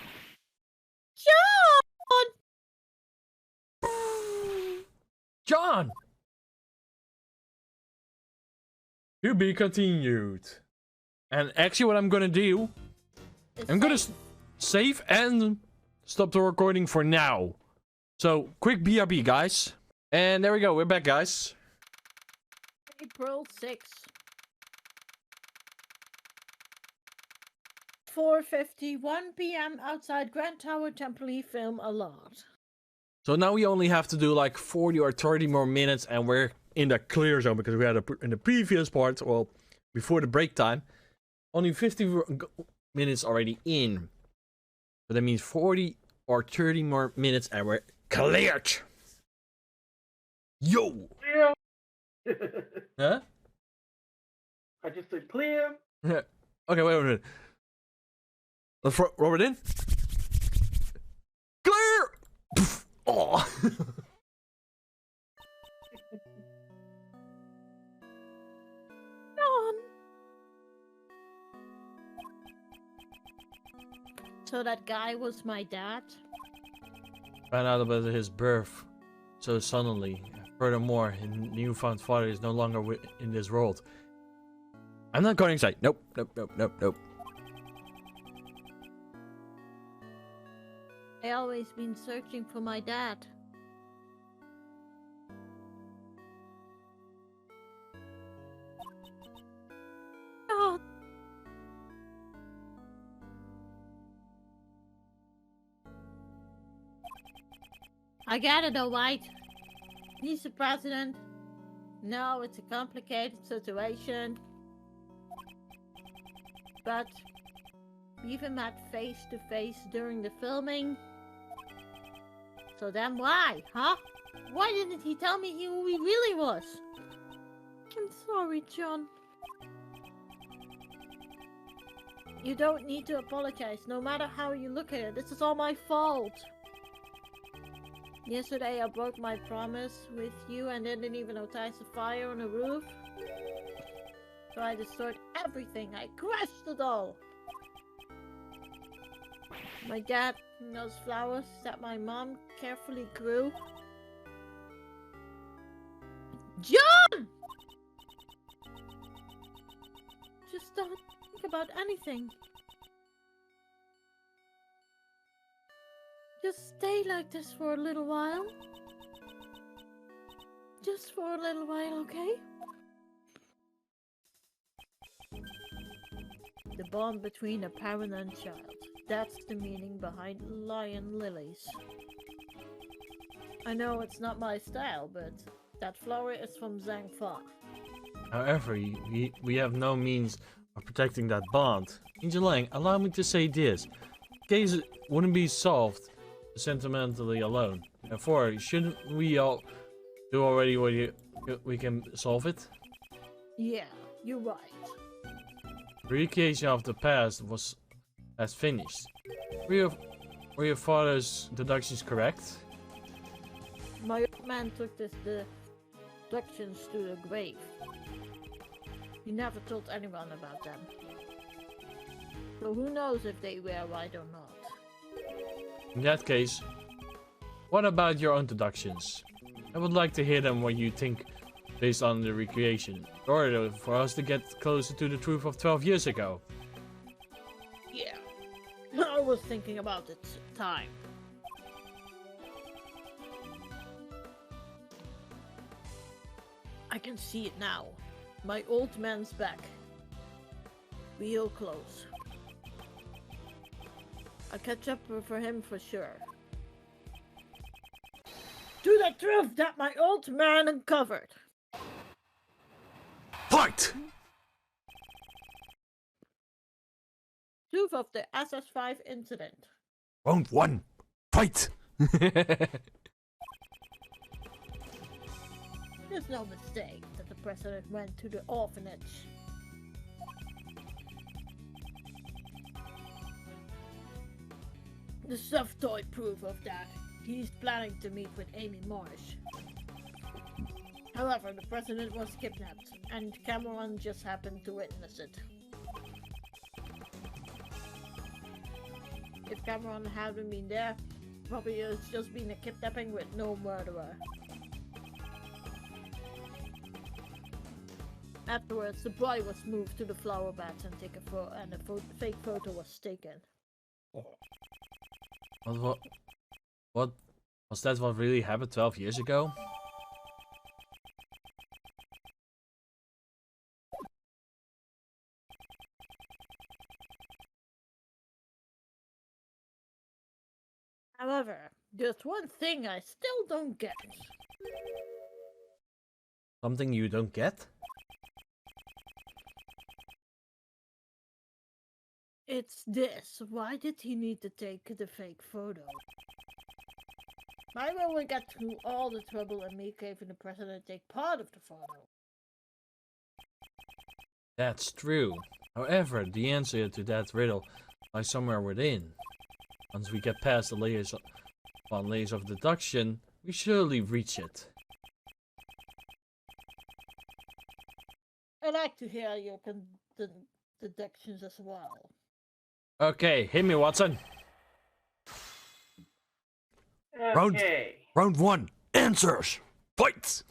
[SPEAKER 1] John! To be continued. And actually what I'm gonna do,
[SPEAKER 2] It's
[SPEAKER 1] I'm gonna
[SPEAKER 2] safe.
[SPEAKER 1] save and stop the recording for now. So, quick BRB, guys. And there we go, we're back, guys.
[SPEAKER 2] April 6th. 4:51 p.m. outside Grand Tower Temple Film Alert.
[SPEAKER 1] So now we only have to do like 40 or 30 more minutes and we're in the clear zone because we had in the previous part, well, before the break time, only 50 minutes already in. So that means 40 or 30 more minutes and we're cleared. Yo!
[SPEAKER 3] Clear.
[SPEAKER 1] Huh?
[SPEAKER 3] I just said clear.
[SPEAKER 1] Okay, wait a minute. Let's roll it in. Clear! Oh.
[SPEAKER 2] John. So that guy was my dad?
[SPEAKER 1] Found out about his birth so suddenly. Furthermore, his newfound father is no longer in this world. I'm not going inside. Nope, nope, nope, nope, nope.
[SPEAKER 2] I always been searching for my dad. Oh. I get it, alright. He's the president. No, it's a complicated situation. But we even met face to face during the filming. So then why, huh? Why didn't he tell me who he really was? I'm sorry, John. You don't need to apologize, no matter how you look at it. This is all my fault. Yesterday I broke my promise with you and didn't even notice the fire on the roof. So I destroyed everything. I crushed it all. My dad, those flowers that my mom carefully grew. John! Just don't think about anything. Just stay like this for a little while. Just for a little while, okay? The bond between a parent and child. That's the meaning behind lion lilies. I know it's not my style, but that flower is from Zhangfa.
[SPEAKER 1] However, we have no means of protecting that bond. Angel Lang, allow me to say this. The case wouldn't be solved sentimentally alone. Therefore, shouldn't we all do already what we can solve it?
[SPEAKER 2] Yeah, you're right.
[SPEAKER 1] The recreation of the past has finished. Were your father's deductions correct?
[SPEAKER 2] My old man took the deductions to the grave. He never told anyone about them. So who knows if they were right or not.
[SPEAKER 1] In that case, what about your own deductions? I would like to hear them what you think based on the recreation, in order for us to get closer to the truth of 12 years ago.
[SPEAKER 2] Yeah, I was thinking about it time. I can see it now. My old man's back. Real close. I'll catch up for him for sure. To the truth that my old man uncovered.
[SPEAKER 1] Fight!
[SPEAKER 2] Truth of the SS5 incident.
[SPEAKER 1] Round 1. Fight!
[SPEAKER 2] There's no mistake that the president went to the orphanage. The soft toy proof of that. He's planning to meet with Amy Marsh. However, the president was kidnapped, and Cameron just happened to witness it. If Cameron hadn't been there, probably it's just been a kidnapping with no murderer.
[SPEAKER 5] Afterwards, the body was moved to the flower beds and a fake photo was taken.
[SPEAKER 1] What was that? What really happened 12 years ago?
[SPEAKER 5] However, there's one thing I still don't get.
[SPEAKER 1] Something you don't get?
[SPEAKER 5] It's this. Why did he need to take the fake photo? Why will we get through all the trouble and me having the president take part of the photo?
[SPEAKER 1] That's true. However, the answer to that riddle lies somewhere within. Once we get past the layers of deduction, we surely reach it.
[SPEAKER 5] I'd like to hear your deductions as well.
[SPEAKER 1] Okay, hit me, Watson.
[SPEAKER 3] Okay.
[SPEAKER 1] Round 1. Answers. Fight.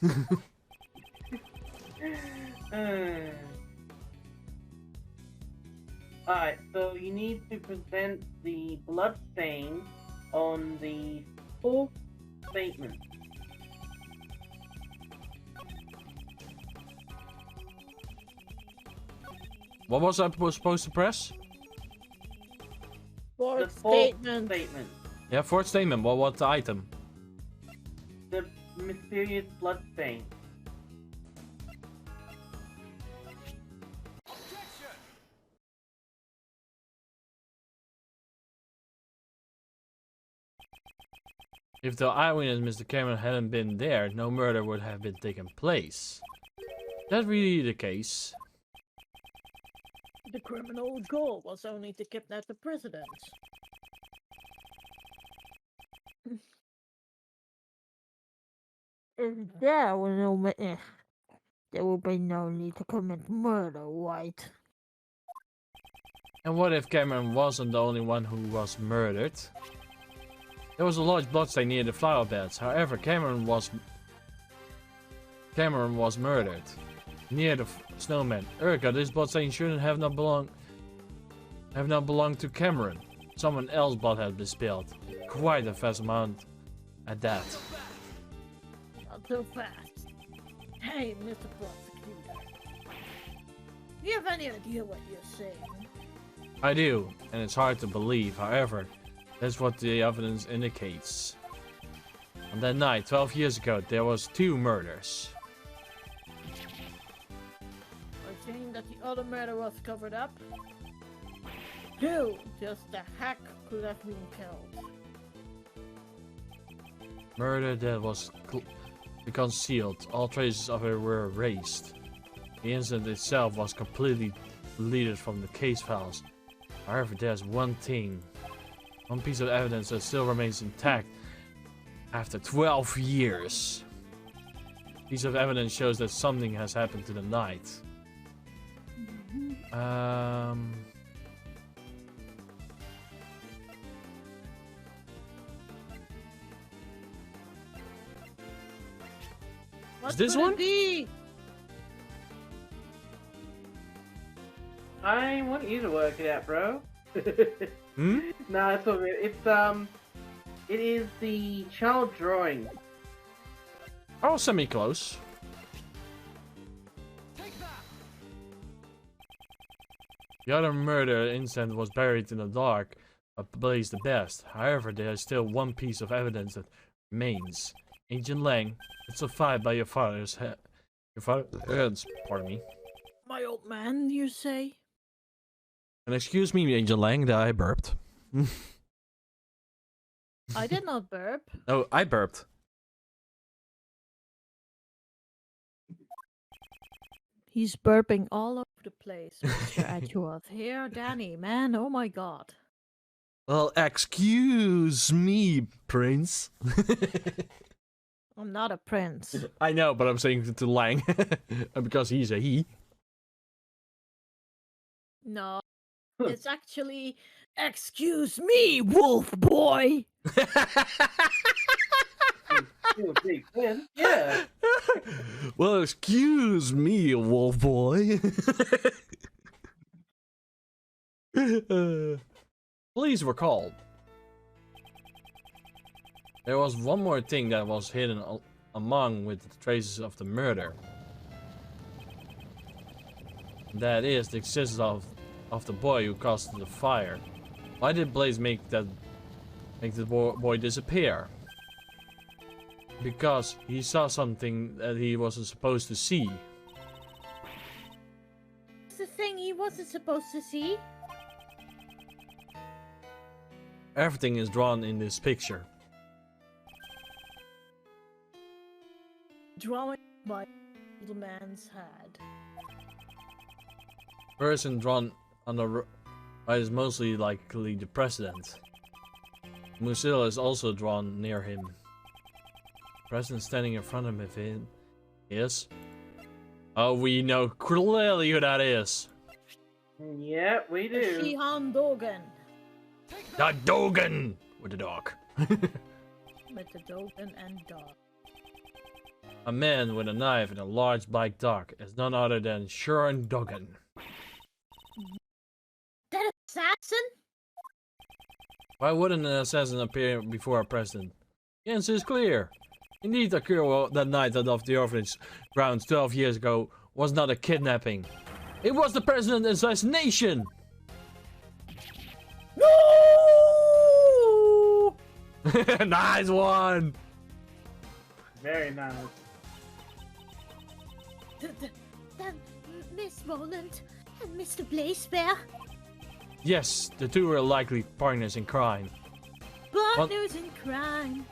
[SPEAKER 3] Alright, so you need to present the blood stain on the fourth statement.
[SPEAKER 1] What was I supposed to press?
[SPEAKER 3] The
[SPEAKER 5] Fourth
[SPEAKER 3] fourth
[SPEAKER 5] statement.
[SPEAKER 3] statement.
[SPEAKER 1] Yeah, fourth statement. What item?
[SPEAKER 3] The mysterious blood stain.
[SPEAKER 1] If the eyewitness Mr. Cameron hadn't been there, no murder would have been taken place. Is that really the case?
[SPEAKER 5] The criminal goal was only to kidnap the president. If there were no witness, there would be no need to commit murder, right?
[SPEAKER 1] And what if Cameron wasn't the only one who was murdered? There was a large bloodstain near the flower beds. However, Cameron was murdered near the snowman. Ergo, this bloodstain shouldn't have not belonged to Cameron. Someone else's blood had been spilled. Quite a vast amount at that.
[SPEAKER 5] Not so fast. Hey, Mr. Prosecutor. Do you have any idea what you're saying?
[SPEAKER 1] I do, and it's hard to believe. However, that's what the evidence indicates. On that night, 12 years ago, there was 2 murders.
[SPEAKER 5] Are you saying that the other murder was covered up? Who? Just the hack could have been killed.
[SPEAKER 1] Murder that was concealed. All traces of it were erased. The incident itself was completely deleted from the case files. However, there's one piece of evidence that still remains intact after 12 years. Piece of evidence shows that something has happened to the night.
[SPEAKER 5] What
[SPEAKER 1] this
[SPEAKER 5] could
[SPEAKER 1] one?
[SPEAKER 5] it be?
[SPEAKER 3] I want you to work it out, bro.
[SPEAKER 1] Hmm?
[SPEAKER 3] Nah, it's all good. It is the child drawing.
[SPEAKER 1] Oh, semi-close. The other murder incident was buried in the dark, but blazed the best. However, there is still one piece of evidence that remains. Agent Lang, it's survived by your father's head. Your father's hands, pardon me.
[SPEAKER 5] My old man, you say?
[SPEAKER 1] And excuse me, Agent Lang, that I burped.
[SPEAKER 5] I did not burp.
[SPEAKER 1] No, I burped.
[SPEAKER 5] He's burping all over the place, Mr. Edgeworth. Here, Danny, man, oh my god.
[SPEAKER 1] Well, excuse me, Prince.
[SPEAKER 5] I'm not a prince.
[SPEAKER 1] I know, but I'm saying to Lang. Because he's a he.
[SPEAKER 5] No, it's actually, excuse me, wolf boy.
[SPEAKER 3] do a big win. Yeah.
[SPEAKER 1] Well, excuse me, wolf boy. Police were called. There was one more thing that was hidden among with the traces of the murder. That is the existence of the boy who caused the fire. Why did Blaze make the boy disappear? Because he saw something that he wasn't supposed to see.
[SPEAKER 5] It's the thing he wasn't supposed to see.
[SPEAKER 1] Everything is drawn in this picture.
[SPEAKER 5] Drawing by the man's head.
[SPEAKER 1] Person drawn on the right is mostly likely the president. Musilla is also drawn near him. The president standing in front of him is... Oh, we know clearly who that is.
[SPEAKER 3] Yeah, we do.
[SPEAKER 5] Shihan Dogan.
[SPEAKER 1] The Dogan! With the dog.
[SPEAKER 5] With the Dogan and dog.
[SPEAKER 1] A man with a knife and a large black dog is none other than Sharon Dogan.
[SPEAKER 5] That assassin?
[SPEAKER 1] Why wouldn't an assassin appear before a president? The answer is clear. Indeed, the occurred that night of the orphanage grounds 12 years ago was not a kidnapping. It was the president assassination!
[SPEAKER 5] No!
[SPEAKER 1] Nice one!
[SPEAKER 3] Very nice.
[SPEAKER 5] Then Miss Roland and Mr. Blazebear.
[SPEAKER 1] Yes, the two were likely partners in crime.
[SPEAKER 5] Partners in crime.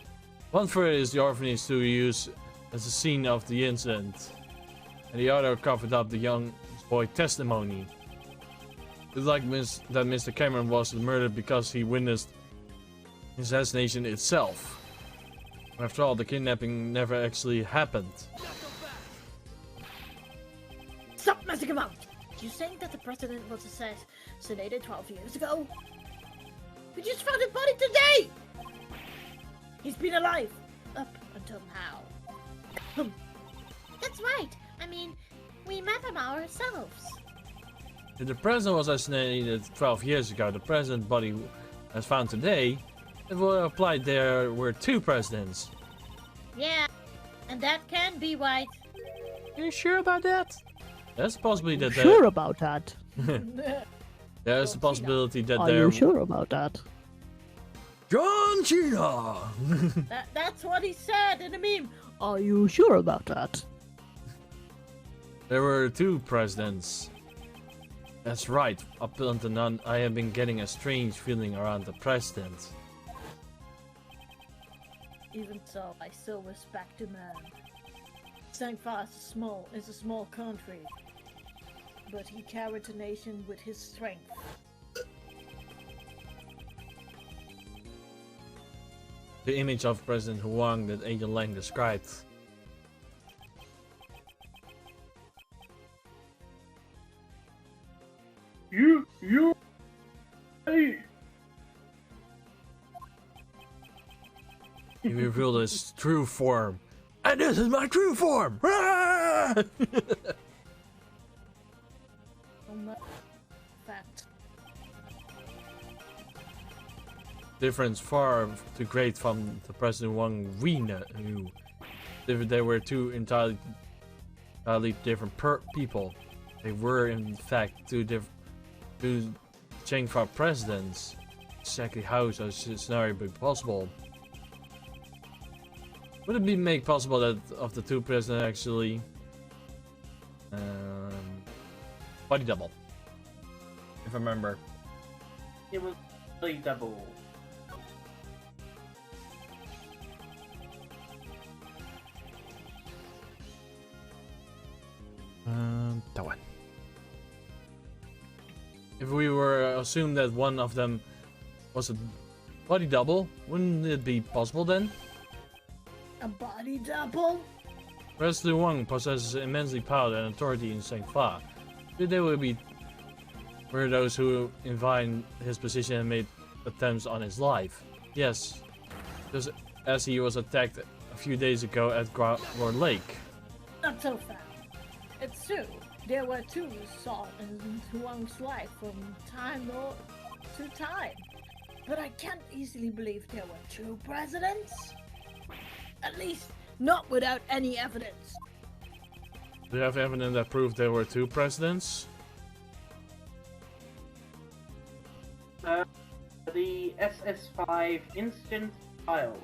[SPEAKER 1] One further is the orphanage to use as the scene of the incident, and the other covered up the young boy testimony. It's like that Mr. Cameron was murdered because he witnessed the assassination itself. After all, the kidnapping never actually happened.
[SPEAKER 5] Stop messing about! You saying that the president was assassinated 12 years ago? We just found his body today! He's been alive up until now. That's right. I mean, we met him ourselves.
[SPEAKER 1] If the president was assassinated 12 years ago, the president's body as found today, it will apply there were two presidents.
[SPEAKER 5] Yeah, and that can be right.
[SPEAKER 1] Are you sure about that? There's possibly that
[SPEAKER 2] Sure about that?
[SPEAKER 1] there's a possibility that
[SPEAKER 2] Are
[SPEAKER 1] there...
[SPEAKER 2] you sure about that?
[SPEAKER 1] John Cena!
[SPEAKER 5] That's what he said in the meme.
[SPEAKER 2] Are you sure about that?
[SPEAKER 1] There were two presidents. That's right. Up until now, I have been getting a strange feeling around the president.
[SPEAKER 5] Even so, I still respect the man. Sangfa is a small country, but he carried the nation with his strength.
[SPEAKER 1] The image of President Huang that Agent Lang described.
[SPEAKER 3] Hey.
[SPEAKER 1] He revealed his true form. And this is my true form!
[SPEAKER 5] Fact.
[SPEAKER 1] Difference far too great from the President Wang we knew. They were two entirely different people. They were in fact two Chengfa presidents. Exactly how is such a scenario be possible? Would it be made possible that of the two presidents actually body double? If I remember.
[SPEAKER 3] It was really double.
[SPEAKER 1] That one. If we were assume that one of them was a body double, wouldn't it be possible then?
[SPEAKER 5] A body double?
[SPEAKER 1] President Wang possesses immensely power and authority in Sengfa. They were those who invited his position and made attempts on his life. Yes, just as he was attacked a few days ago at Groundwater Lake.
[SPEAKER 2] Not so fast. It's true. There were two saw in Huang's life from time to time. But I can't easily believe there were two presidents. At least, not without any evidence.
[SPEAKER 1] Do you have evidence that proved there were two presidents?
[SPEAKER 3] The SS5 instant file.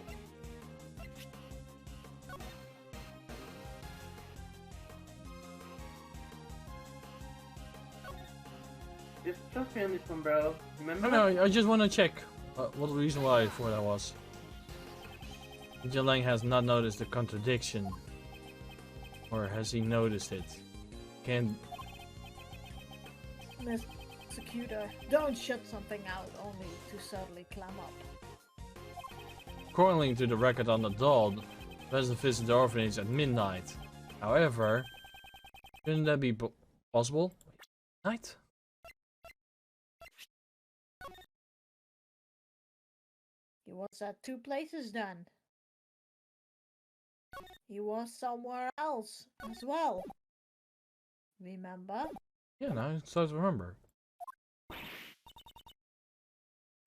[SPEAKER 3] Just trust me on this one, bro. Remember?
[SPEAKER 1] No, I just want to check what the reason why for that was. Agent Lang has not noticed the contradiction. Or has he noticed it? Can
[SPEAKER 2] Prosecutor, don't shut something out only to suddenly clam up.
[SPEAKER 1] according to the record on the doll, the president visited the orphanage at midnight. However, couldn't that be possible? Night?
[SPEAKER 2] He was at two places then. He was somewhere else as well. Remember?
[SPEAKER 1] Yeah, now I start to remember.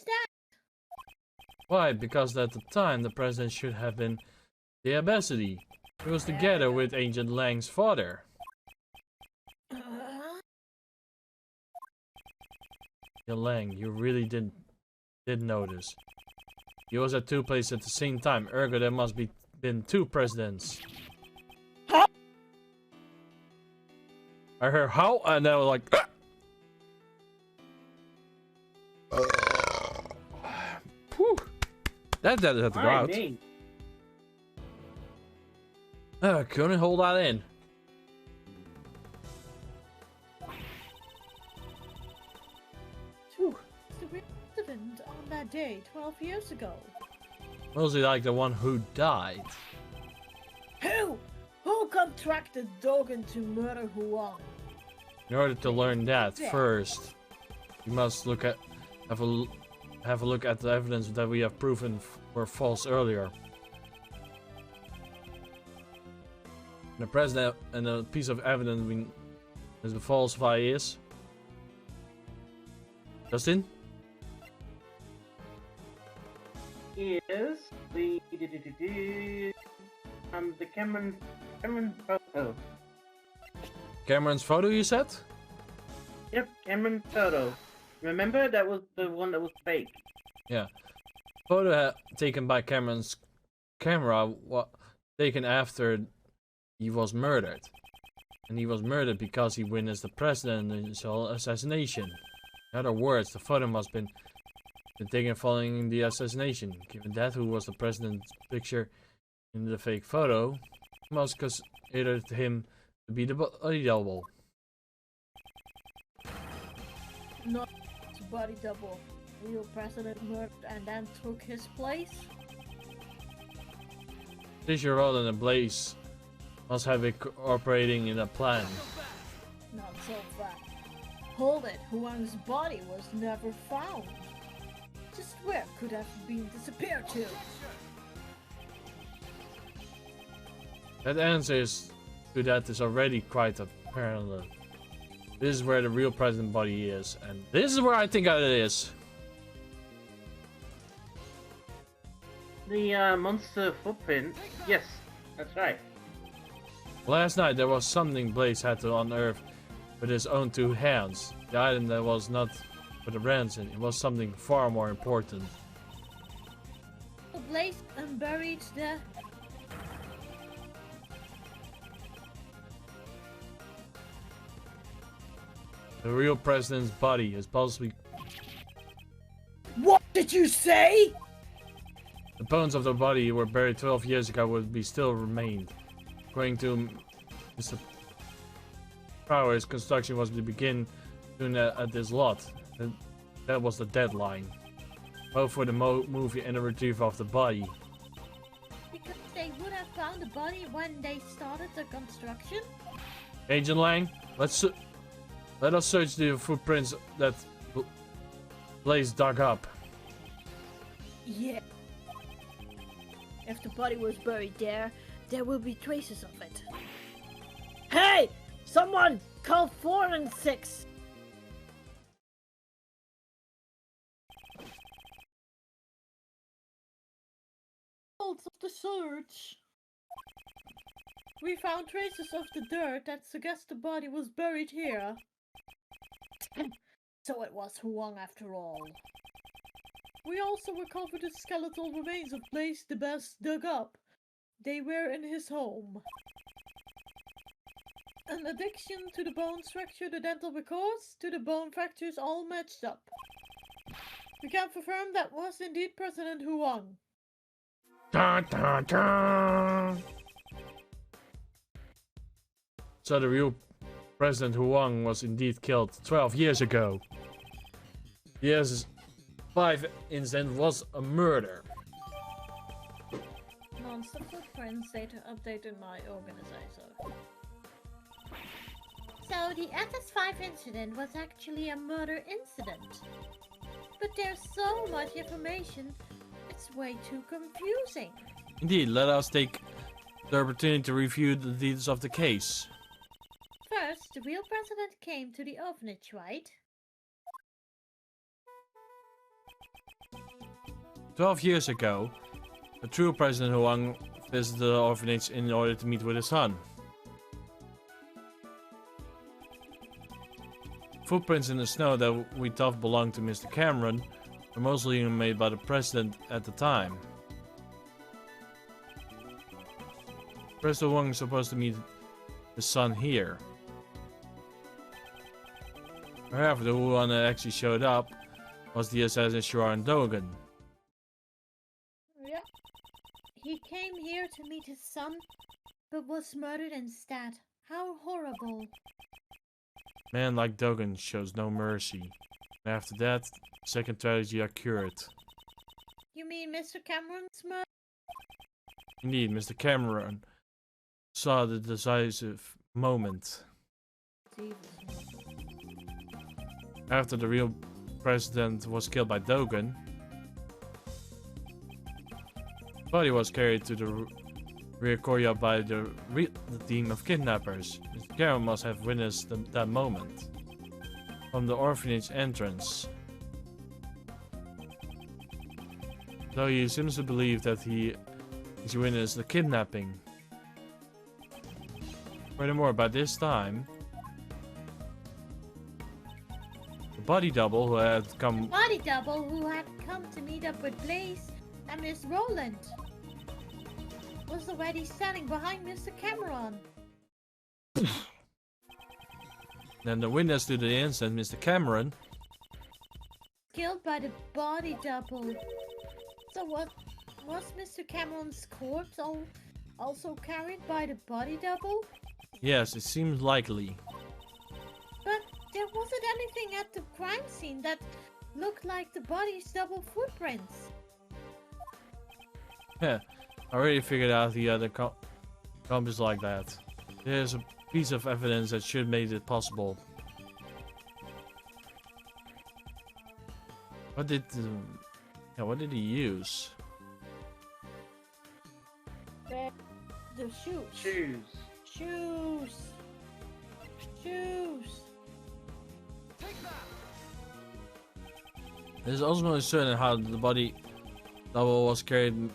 [SPEAKER 2] That
[SPEAKER 1] Why? Because at the time the president should have been the ambassador. He was together with Agent Lang's father. Agent Lang, you really did notice. He was at two places at the same time, ergo there must be been two presidents.
[SPEAKER 2] Huh?
[SPEAKER 1] I heard how and I was like Whew. That had to go out. Couldn't hold that in.
[SPEAKER 2] Phew, the real president on that day 12 years ago.
[SPEAKER 1] Mostly like the one who died.
[SPEAKER 2] Who? Who contracted Dogen to murder Huang?
[SPEAKER 1] In order to learn that, first, you must have a look at the evidence that we have proven were false earlier. The president and a piece of evidence as the falsify is. Justin?
[SPEAKER 3] Is the Cameron photo.
[SPEAKER 1] Cameron's photo, you said?
[SPEAKER 3] Yep, Cameron photo. Remember, that was the one that was fake.
[SPEAKER 1] Yeah. Photo taken by Cameron's camera, taken after he was murdered. And he was murdered because he witnessed the presidential assassination. In other words, the photo must have been taken following the assassination. Given that who was the president's picture in the fake photo, must consider him to be the body double.
[SPEAKER 2] Not his body double. Real president murdered and then took his place?
[SPEAKER 1] Fisher Road and Blaze must have it operating in a plan.
[SPEAKER 2] Not so fast. Hold it, Huang's body was never found. Just where could have been disappeared to?
[SPEAKER 1] That answer to that is already quite apparent. This is where the real president body is, and this is where I think it is.
[SPEAKER 3] The monster footprint. Yes, that's right.
[SPEAKER 1] Last night there was something Blaze had to unearth with his own two hands. The item that was not for the ransom, it was something far more important.
[SPEAKER 2] Blaze unburied the...
[SPEAKER 1] The real president's body is possibly...
[SPEAKER 2] What did you say?
[SPEAKER 1] The bones of the body were buried 12 years ago would be still remained. According to Mr. Powers, construction was to begin soon at this lot. That was the deadline. Both for the movie and the retrieval of the body.
[SPEAKER 2] Because they would have found the body when they started the construction?
[SPEAKER 1] Agent Lang, let us search the footprints that Blaze dug up.
[SPEAKER 2] Yeah.
[SPEAKER 5] If the body was buried there, there will be traces of it. Hey! Someone! Call 416!
[SPEAKER 2] Results of the search. We found traces of the dirt that suggest the body was buried here.
[SPEAKER 5] So it was Huang after all.
[SPEAKER 2] We also recovered the skeletal remains of Blaze the Best dug up. They were in his home. An addiction to the bone structure, the dental records, to the bone fractures all matched up. We can confirm that was indeed President Huang.
[SPEAKER 1] Dun, dun, dun. So the real President Huang was indeed killed 12 years ago. The SS5 incident was a murder.
[SPEAKER 2] Monster footprints data updated my organizer.
[SPEAKER 5] So the SS5 incident was actually a murder incident. But there's so much information, it's way too confusing.
[SPEAKER 1] Indeed, let us take the opportunity to review the details of the case.
[SPEAKER 5] First, the real president came to the orphanage, right?
[SPEAKER 1] 12 years ago, the true President Huang visited the orphanage in order to meet with his son. Footprints in the snow that we thought belonged to Mr. Cameron were mostly made by the president at the time. President Huang is supposed to meet his son here. However, the one that actually showed up was the assassin Sharon Dogan.
[SPEAKER 5] Yeah. He came here to meet his son, but was murdered instead. How horrible.
[SPEAKER 1] Man like Dogan shows no mercy. And after that, second tragedy occurred.
[SPEAKER 5] You mean Mr. Cameron's murder?
[SPEAKER 1] Indeed, Mr. Cameron saw the decisive moment. After the real president was killed by Dogan, the body was carried to the rear courtyard by the team of kidnappers. Mr. Cameron must have witnessed that moment from the orphanage entrance. Though he seems to believe that he witnessed the kidnapping. Furthermore, by this time, the body double who had come
[SPEAKER 5] to meet up with Blaze and Miss Rowland was already standing behind Mr. Cameron.
[SPEAKER 1] Then the witness to the incident, Mr. Cameron,
[SPEAKER 5] Killed by the body double. So what was Mr. Cameron's corpse also carried by the body double?
[SPEAKER 1] yes, it seems likely.
[SPEAKER 5] But there wasn't anything at the crime scene that looked like the body's double footprints.
[SPEAKER 1] Yeah, I already figured out the other compass like that. There's a piece of evidence that should make it possible. What did he use?
[SPEAKER 2] The shoes.
[SPEAKER 3] Shoes.
[SPEAKER 2] Shoes. Shoes.
[SPEAKER 1] It is also uncertain how the body double was carried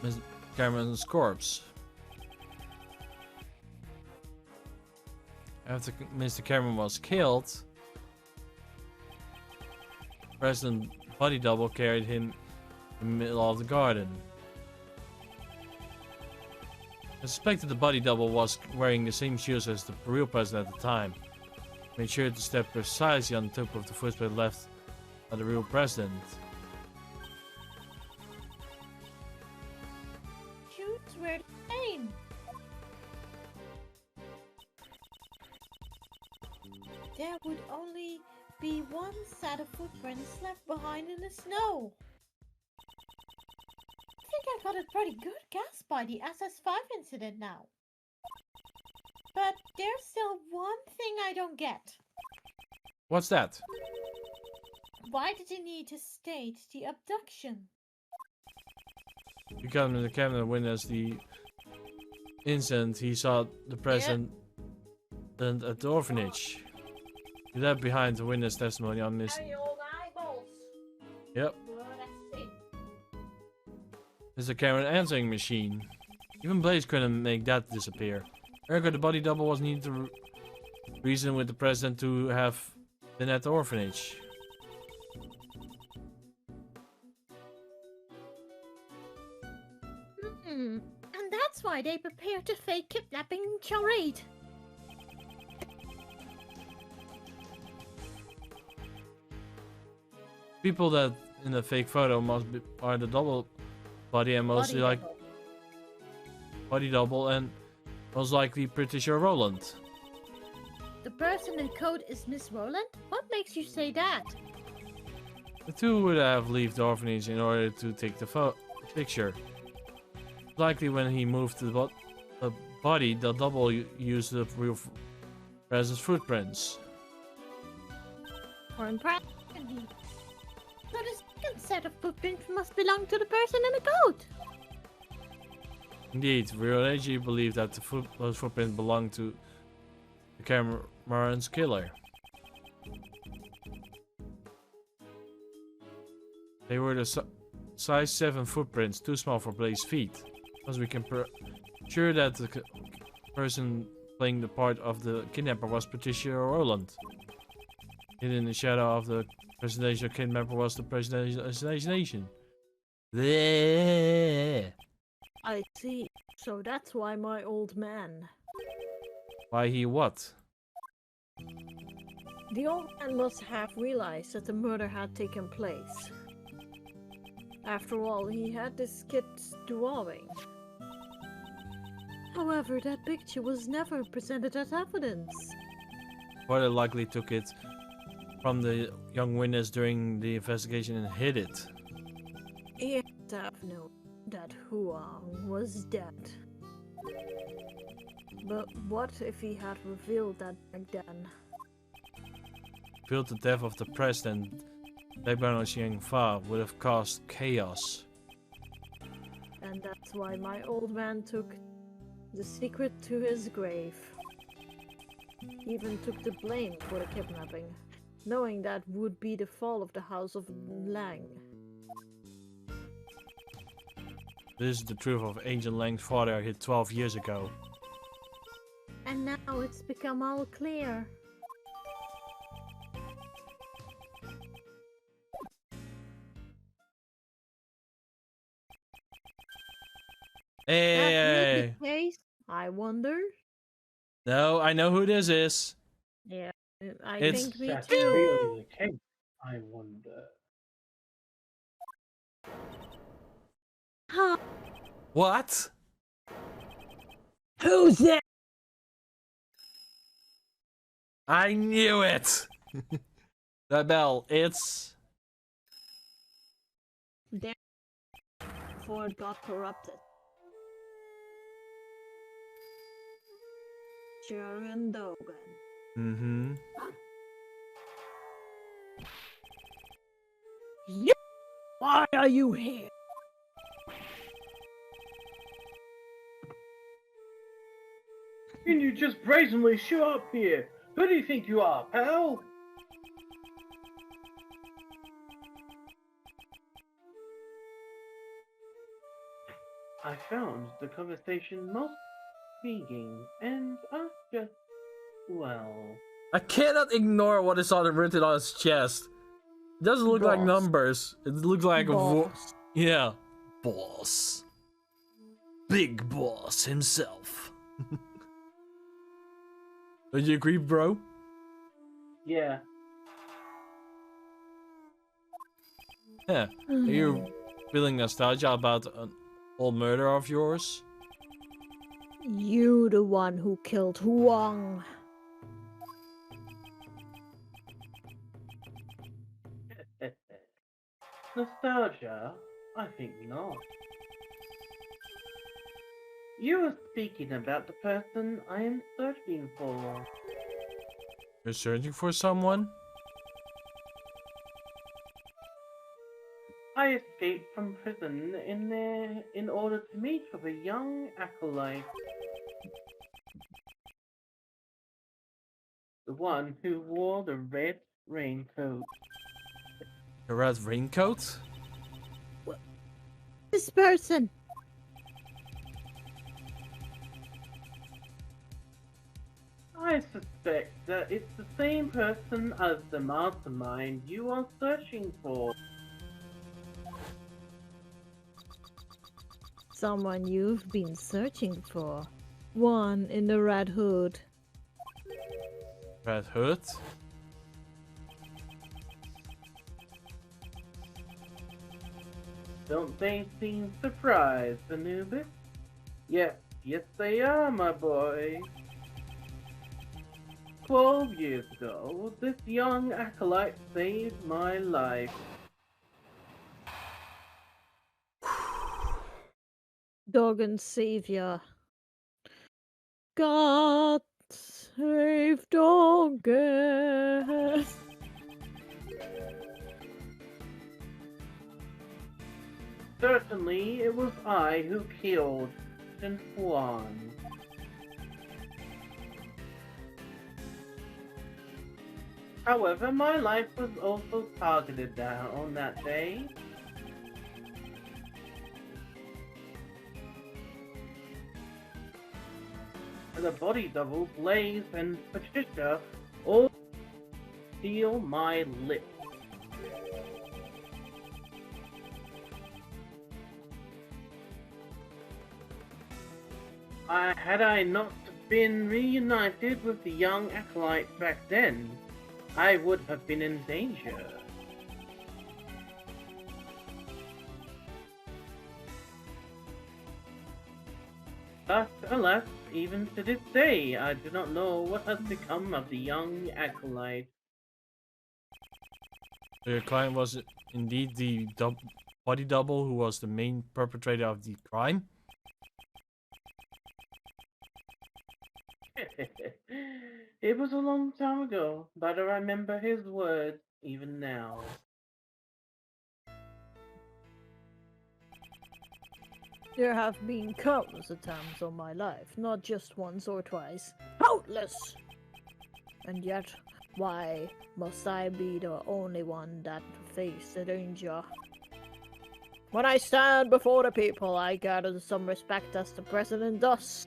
[SPEAKER 1] Mr. Cameron's corpse. After Mr. Cameron was killed, President body double carried him in the middle of the garden. I suspected the body double was wearing the same shoes as the real president at the time. Made sure to step precisely on the tip of the footprint left by the real president.
[SPEAKER 5] Shoes were the same. There would only be one set of footprints left behind in the snow. I think I got a pretty good guess by the SS5 incident now. But there's still one thing I don't get.
[SPEAKER 1] What's that?
[SPEAKER 5] Why did you need to state the abduction?
[SPEAKER 1] You come in the camera witness the incident. He saw the president at the orphanage. He left behind the witness testimony on his.
[SPEAKER 2] Old eyeballs.
[SPEAKER 1] Yep.
[SPEAKER 2] Well, that's it.
[SPEAKER 1] There's a camera answering machine. Even Blaze couldn't make that disappear. Ergo, the body double was needed to reason with the president to have been at the orphanage.
[SPEAKER 5] And that's why they prepared a fake kidnapping charade.
[SPEAKER 1] People that in the fake photo are the double body and mostly like body double and most likely Patricia Rowland.
[SPEAKER 5] The person in code is Miss Rowland? What makes you say that?
[SPEAKER 1] The two would have left the orphanage in order to take the picture. Likely when he moved the body, the double used the real president's footprints.
[SPEAKER 5] Or in practice. So the second set of footprints must belong to the person in the coat.
[SPEAKER 1] Indeed, Virology believed that those footprints belonged to the Cameron's killer. They were the size 7 footprints, too small for Blaze's feet. Thus we can sure that the person playing the part of the kidnapper was Patricia Rowland. Hidden in the shadow of the presidential kidnapper was the presidential assassination. Bleh.
[SPEAKER 5] I see. So that's why my old man.
[SPEAKER 1] Why he what?
[SPEAKER 5] The old man must have realized that the murder had taken place. After all, he had this kid's drawing. However, that picture was never presented as evidence.
[SPEAKER 1] Porter likely took it from the young witness during the investigation and hid it.
[SPEAKER 5] He had to have known that Huang was dead. But what if he had revealed that back then?
[SPEAKER 1] Feel the death of the president, Lebanon Fa would have caused chaos.
[SPEAKER 5] And that's why my old man took the secret to his grave. He even took the blame for the kidnapping, knowing that would be the fall of the House of Lang.
[SPEAKER 1] This is the truth of Agent Lang's father hit 12 years ago.
[SPEAKER 5] And now it's become all clear.
[SPEAKER 1] Hey!
[SPEAKER 5] That may be the case, I wonder.
[SPEAKER 1] No, I know who this is.
[SPEAKER 5] Yeah, I
[SPEAKER 1] It's-
[SPEAKER 5] think me
[SPEAKER 3] That's
[SPEAKER 5] too.
[SPEAKER 3] really the case, I wonder.
[SPEAKER 5] Huh?
[SPEAKER 1] What?
[SPEAKER 5] Who's that?
[SPEAKER 1] I knew it! The bell, it's...
[SPEAKER 5] There. Before it got corrupted. Sharon Dogan.
[SPEAKER 1] Mm-hmm.
[SPEAKER 5] Yep. Why are you here?
[SPEAKER 3] Can you just brazenly show up here? Who do you think you are, pal? I found the conversation most intriguing, and I just, well...
[SPEAKER 1] I cannot ignore what is written on his chest. It doesn't look like
[SPEAKER 5] Boss.
[SPEAKER 1] numbers. It looks like a vo-
[SPEAKER 5] Boss.
[SPEAKER 1] Yeah. Boss. Big boss himself. Don't you agree, bro?
[SPEAKER 3] Yeah.
[SPEAKER 1] Yeah. Are you feeling nostalgia about an old murder of yours?
[SPEAKER 5] You the one who killed Huang.
[SPEAKER 3] Nostalgia? I think not. You were speaking about the person I am searching for.
[SPEAKER 1] You're searching for someone?
[SPEAKER 3] I escaped from prison in order to meet with a young acolyte. The one who wore the red raincoat.
[SPEAKER 1] The red raincoat?
[SPEAKER 5] This person.
[SPEAKER 3] I suspect that it's the same person as the mastermind you are searching for.
[SPEAKER 5] Someone you've been searching for. One in the red hood.
[SPEAKER 1] Red hood?
[SPEAKER 3] Don't they seem surprised, Anubis? Yes, yes they are, my boy. 12 years ago, this young acolyte saved my life.
[SPEAKER 5] Dog savior. God save Doggett.
[SPEAKER 3] Certainly, it was I who killed St. Juan. However, my life was also targeted on that day. The body double, Blaze, and Patricia all seal my lips. Had I not been reunited with the young acolyte back then, I would have been in danger. But alas, even to this day, I do not know what has become of the young acolyte.
[SPEAKER 1] The client was indeed the body double who was the main perpetrator of the crime.
[SPEAKER 3] It was a long time ago, but I remember his words even now.
[SPEAKER 5] There have been countless attempts on my life, not just once or twice. Countless! And yet, why must I be the only one that faced the danger? When I stand before the people, I gather some respect as the president does.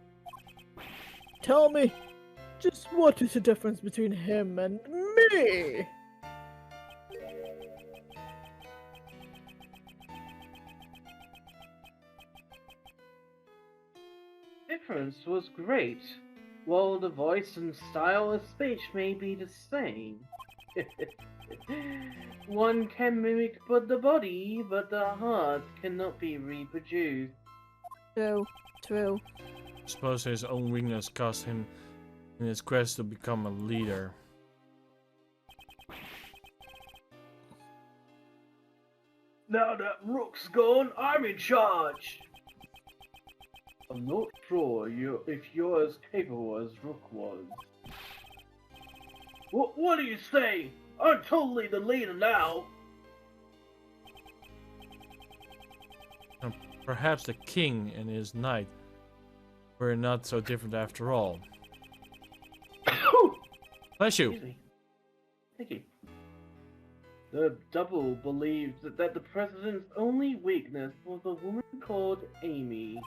[SPEAKER 5] Tell me, just what is the difference between him and me?
[SPEAKER 3] Difference was great, while the voice and style of speech may be the same. One can mimic but the body, but the heart cannot be reproduced.
[SPEAKER 5] True.
[SPEAKER 1] I suppose his own weakness cost him in his quest to become a leader.
[SPEAKER 3] Now that Rook's gone, I'm in charge! I'm not sure if you're as capable as Rook was. What do you say? I'm totally the leader now!
[SPEAKER 1] Perhaps the king and his knight were not so different after all. Bless you.
[SPEAKER 3] Excuse me. Thank you. The double believed that the president's only weakness was a woman called Amy.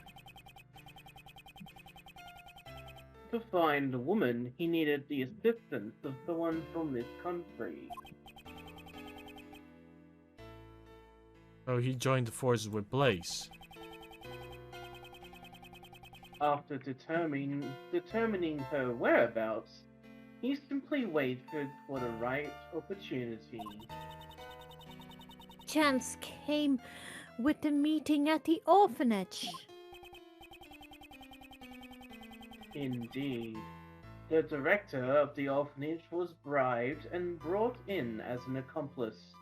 [SPEAKER 3] To find the woman, he needed the assistance of someone from this country.
[SPEAKER 1] So he joined the forces with Blaze.
[SPEAKER 3] After determining her whereabouts, he simply waited for the right opportunity.
[SPEAKER 5] Chance came with the meeting at the orphanage.
[SPEAKER 3] Indeed. The director of the orphanage was bribed and brought in as an accomplice.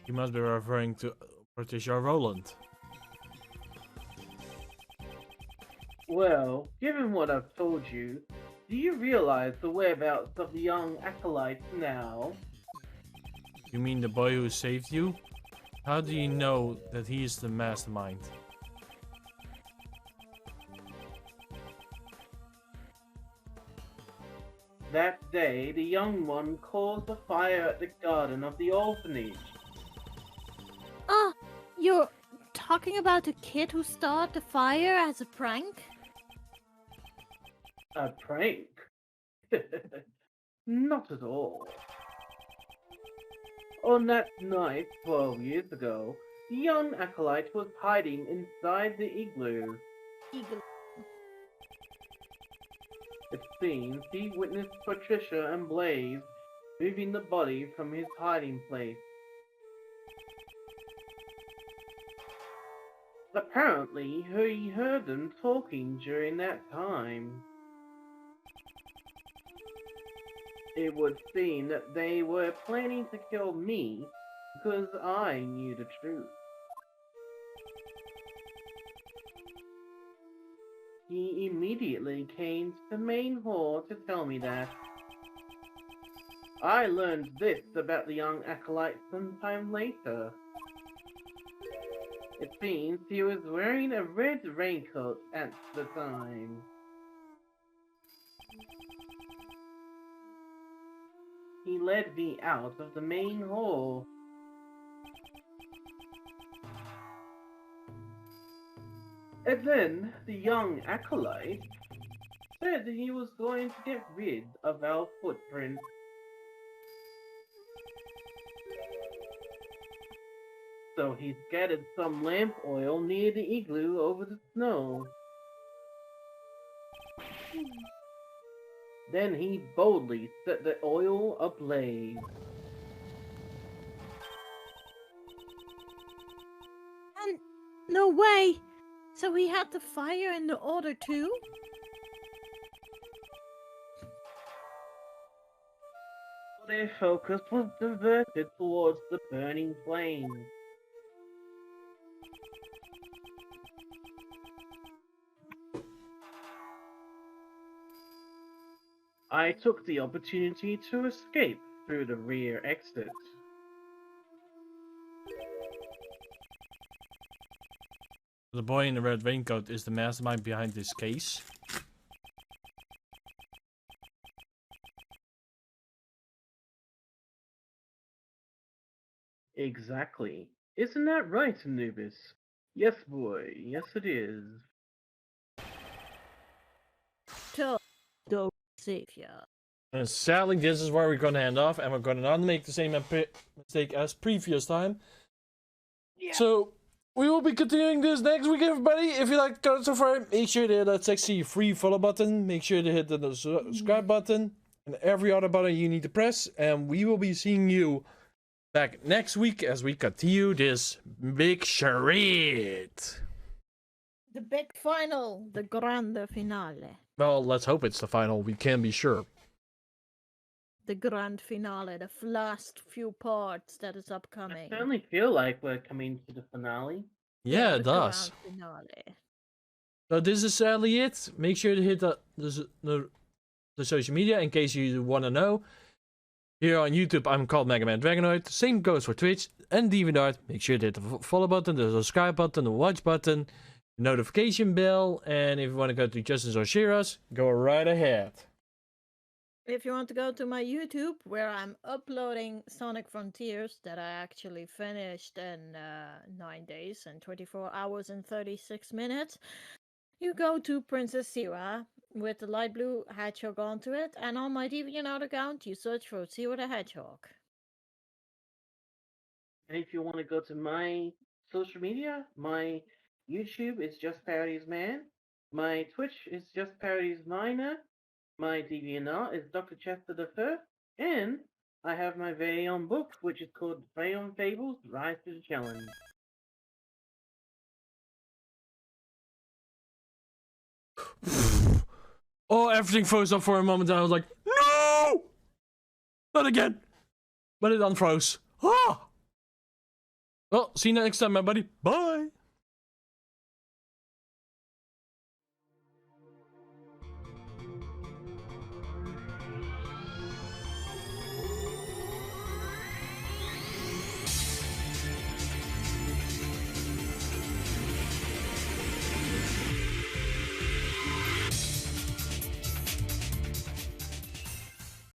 [SPEAKER 1] You must be referring to Patricia Rowland.
[SPEAKER 3] Well, given what I've told you, do you realize the whereabouts of the young acolyte now?
[SPEAKER 1] You mean the boy who saved you? How do you know that he is the mastermind?
[SPEAKER 3] That day, the young one caused a fire at the garden of the orphanage.
[SPEAKER 5] Ah, you're talking about the kid who started the fire as a prank?
[SPEAKER 3] A prank? Not at all. On that night 12 years ago, the young acolyte was hiding inside the igloo.
[SPEAKER 5] Eagle.
[SPEAKER 3] It seems he witnessed Patricia and Blaze moving the body from his hiding place. Apparently, he heard them talking during that time. It would seem that they were planning to kill me because I knew the truth. He immediately came to the main hall to tell me that. I learned this about the young acolyte sometime later. It seems he was wearing a red raincoat at the time. He led me out of the main hall. And then the young acolyte said he was going to get rid of our footprints. So he scattered some lamp oil near the igloo over the snow. Then he boldly set the oil ablaze.
[SPEAKER 5] And no way! So he had the fire in the order too?
[SPEAKER 3] Their focus was diverted towards the burning flames. I took the opportunity to escape through the rear exit.
[SPEAKER 1] The boy in the red raincoat is the mastermind behind this case.
[SPEAKER 3] Exactly. Isn't that right, Anubis? Yes, boy. Yes, it is.
[SPEAKER 5] The savior.
[SPEAKER 1] And sadly, this is where we're gonna end off, and we're gonna not make the same mistake as previous time.
[SPEAKER 3] Yeah.
[SPEAKER 1] So we will be continuing this next week, everybody. If you like the content so far, make sure to hit that sexy free follow button. Make sure to hit the subscribe button and every other button you need to press. And we will be seeing you back next week as we continue this big charade.
[SPEAKER 5] The big final, the grande finale.
[SPEAKER 1] Well, let's hope it's the final. We can be sure.
[SPEAKER 5] The grand finale, the last few parts that is upcoming.
[SPEAKER 3] I certainly feel like we're coming to the finale.
[SPEAKER 1] Yeah,
[SPEAKER 5] the
[SPEAKER 1] it does.
[SPEAKER 5] grand finale.
[SPEAKER 1] So this is sadly it. Make sure to hit the social media in case you want to know. Here on YouTube, I'm called MegaDragonoid. Same goes for Twitch and DeviantArt. Make sure to hit the follow button, the subscribe button, the watch button, the notification bell, and if you want to go to Justin's or Shira's, go right ahead.
[SPEAKER 5] If you want to go to my YouTube, where I'm uploading Sonic Frontiers that I actually finished in 9 days and 24 hours and 36 minutes, you go to Princess Sira with the light blue hedgehog onto it, and on my DeviantArt account, you search for Sira the Hedgehog.
[SPEAKER 3] And if you want to go to my social media, my YouTube is Just Parodies Man, my Twitch is Just Parodies Miner, my DeviantArt is Dr. Chester the First, and I have my very own book, which is called Crayon Fables Rise to the Challenge.
[SPEAKER 1] Oh, everything froze up for a moment, and I was like, no! Not again! But it unfroze. Ah! Well, see you next time, everybody. Bye!